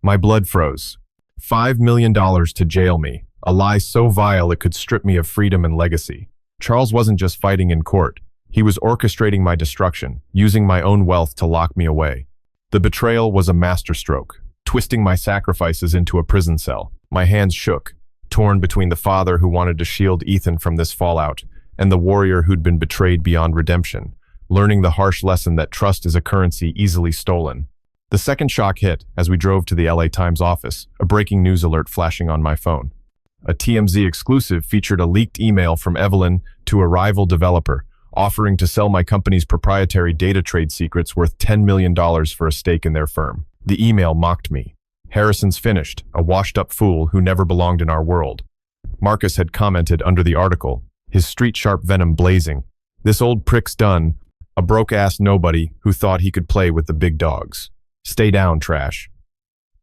My blood froze. $5 million to jail me, a lie so vile it could strip me of freedom and legacy. Charles wasn't just fighting in court. He was orchestrating my destruction, using my own wealth to lock me away. The betrayal was a masterstroke, twisting my sacrifices into a prison cell. My hands shook, torn between the father who wanted to shield Ethan from this fallout and the warrior who'd been betrayed beyond redemption, learning the harsh lesson that trust is a currency easily stolen. The second shock hit as we drove to the LA Times office, a breaking news alert flashing on my phone. A TMZ exclusive featured a leaked email from Evelyn to a rival developer, offering to sell my company's proprietary data trade secrets worth $10 million for a stake in their firm. The email mocked me. "Harrison's finished, a washed-up fool who never belonged in our world." Marcus had commented under the article, his street-sharp venom blazing. "This old prick's done, a broke-ass nobody who thought he could play with the big dogs. Stay down, trash."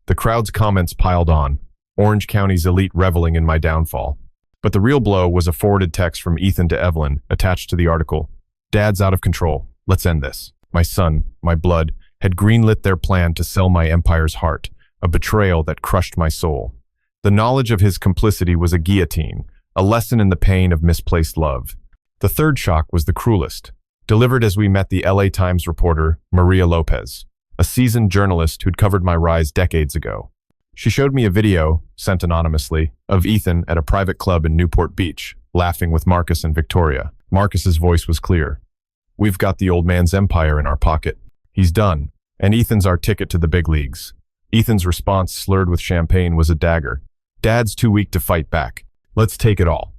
The crowd's comments piled on, Orange County's elite reveling in my downfall. But the real blow was a forwarded text from Ethan to Evelyn, attached to the article. "Dad's out of control. Let's end this." My son, my blood, had greenlit their plan to sell my empire's heart, a betrayal that crushed my soul. The knowledge of his complicity was a guillotine, a lesson in the pain of misplaced love. The third shock was the cruelest, delivered as we met the LA Times reporter, Maria Lopez, a seasoned journalist who'd covered my rise decades ago. She showed me a video, sent anonymously, of Ethan at a private club in Newport Beach, laughing with Marcus and Victoria. Marcus's voice was clear. "We've got the old man's empire in our pocket. He's done, and Ethan's our ticket to the big leagues." Ethan's response, slurred with champagne, was a dagger. "Dad's too weak to fight back. Let's take it all."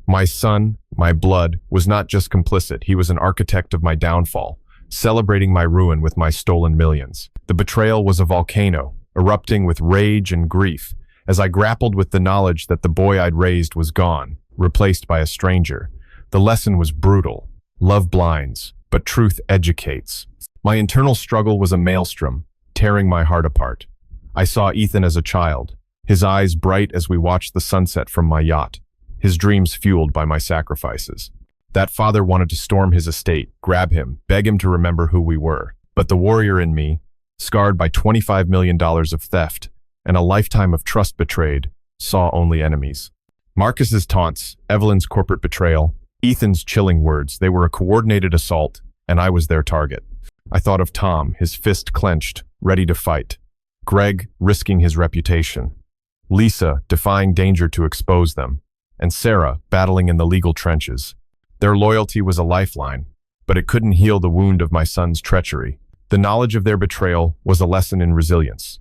My son, my blood, was not just complicit, he was an architect of my downfall, celebrating my ruin with my stolen millions. The betrayal was a volcano, erupting with rage and grief, as I grappled with the knowledge that the boy I'd raised was gone, replaced by a stranger. The lesson was brutal. Love blinds, but truth educates. My internal struggle was a maelstrom, tearing my heart apart. I saw Ethan as a child, his eyes bright as we watched the sunset from my yacht, his dreams fueled by my sacrifices. That father wanted to storm his estate, grab him, beg him to remember who we were. But the warrior in me, scarred by $25 million of theft and a lifetime of trust betrayed, saw only enemies. Marcus's taunts, Evelyn's corporate betrayal, Ethan's chilling words, they were a coordinated assault, and I was their target. I thought of Tom, his fist clenched, ready to fight. Greg, risking his reputation. Lisa, defying danger to expose them. And Sarah, battling in the legal trenches. Their loyalty was a lifeline, but it couldn't heal the wound of my son's treachery. The knowledge of their betrayal was a lesson in resilience,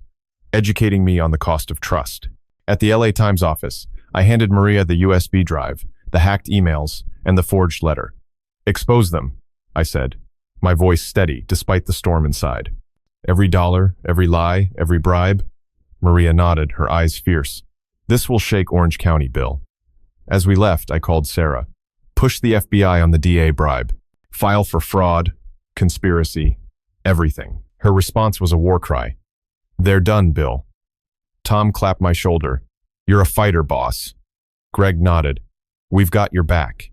educating me on the cost of trust. At the LA Times office, I handed Maria the USB drive, the hacked emails, and the forged letter. "Expose them," I said, my voice steady despite the storm inside. "Every dollar, every lie, every bribe?" Maria nodded, her eyes fierce. "This will shake Orange County, Bill." As we left, I called Sarah. "Push the FBI on the DA bribe. File for fraud, conspiracy, everything." Her response was a war cry. "They're done, Bill." Tom clapped my shoulder. "You're a fighter, boss." Greg nodded. "We've got your back."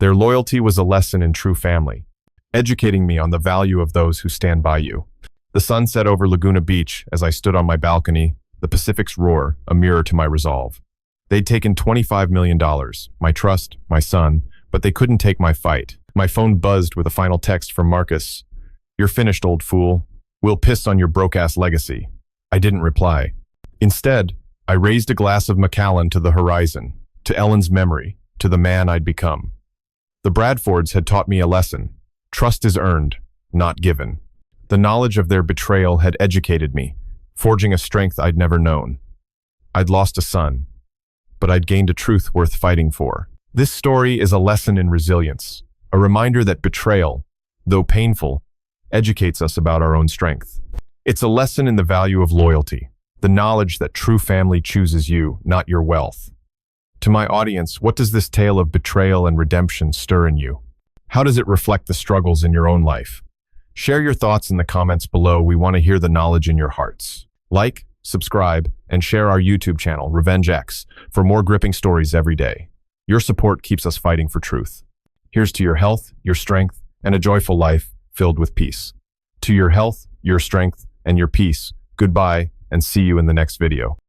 Their loyalty was a lesson in true family, educating me on the value of those who stand by you. The sun set over Laguna Beach as I stood on my balcony, the Pacific's roar, a mirror to my resolve. They'd taken $25 million, my trust, my son, but they couldn't take my fight. My phone buzzed with a final text from Marcus. "You're finished, old fool. We'll piss on your broke-ass legacy." I didn't reply. Instead, I raised a glass of Macallan to the horizon, to Ellen's memory, to the man I'd become. The Bradfords had taught me a lesson. Trust is earned, not given. The knowledge of their betrayal had educated me, forging a strength I'd never known. I'd lost a son, but I'd gained a truth worth fighting for. This story is a lesson in resilience, a reminder that betrayal, though painful, educates us about our own strength. It's a lesson in the value of loyalty, the knowledge that true family chooses you, not your wealth. To my audience, what does this tale of betrayal and redemption stir in you? How does it reflect the struggles in your own life? Share your thoughts in the comments below. We want to hear the knowledge in your hearts. Like, subscribe, and share our YouTube channel, RevengeX, for more gripping stories every day. Your support keeps us fighting for truth. Here's to your health, your strength, and a joyful life filled with peace. To your health, your strength, and your peace, goodbye, and see you in the next video.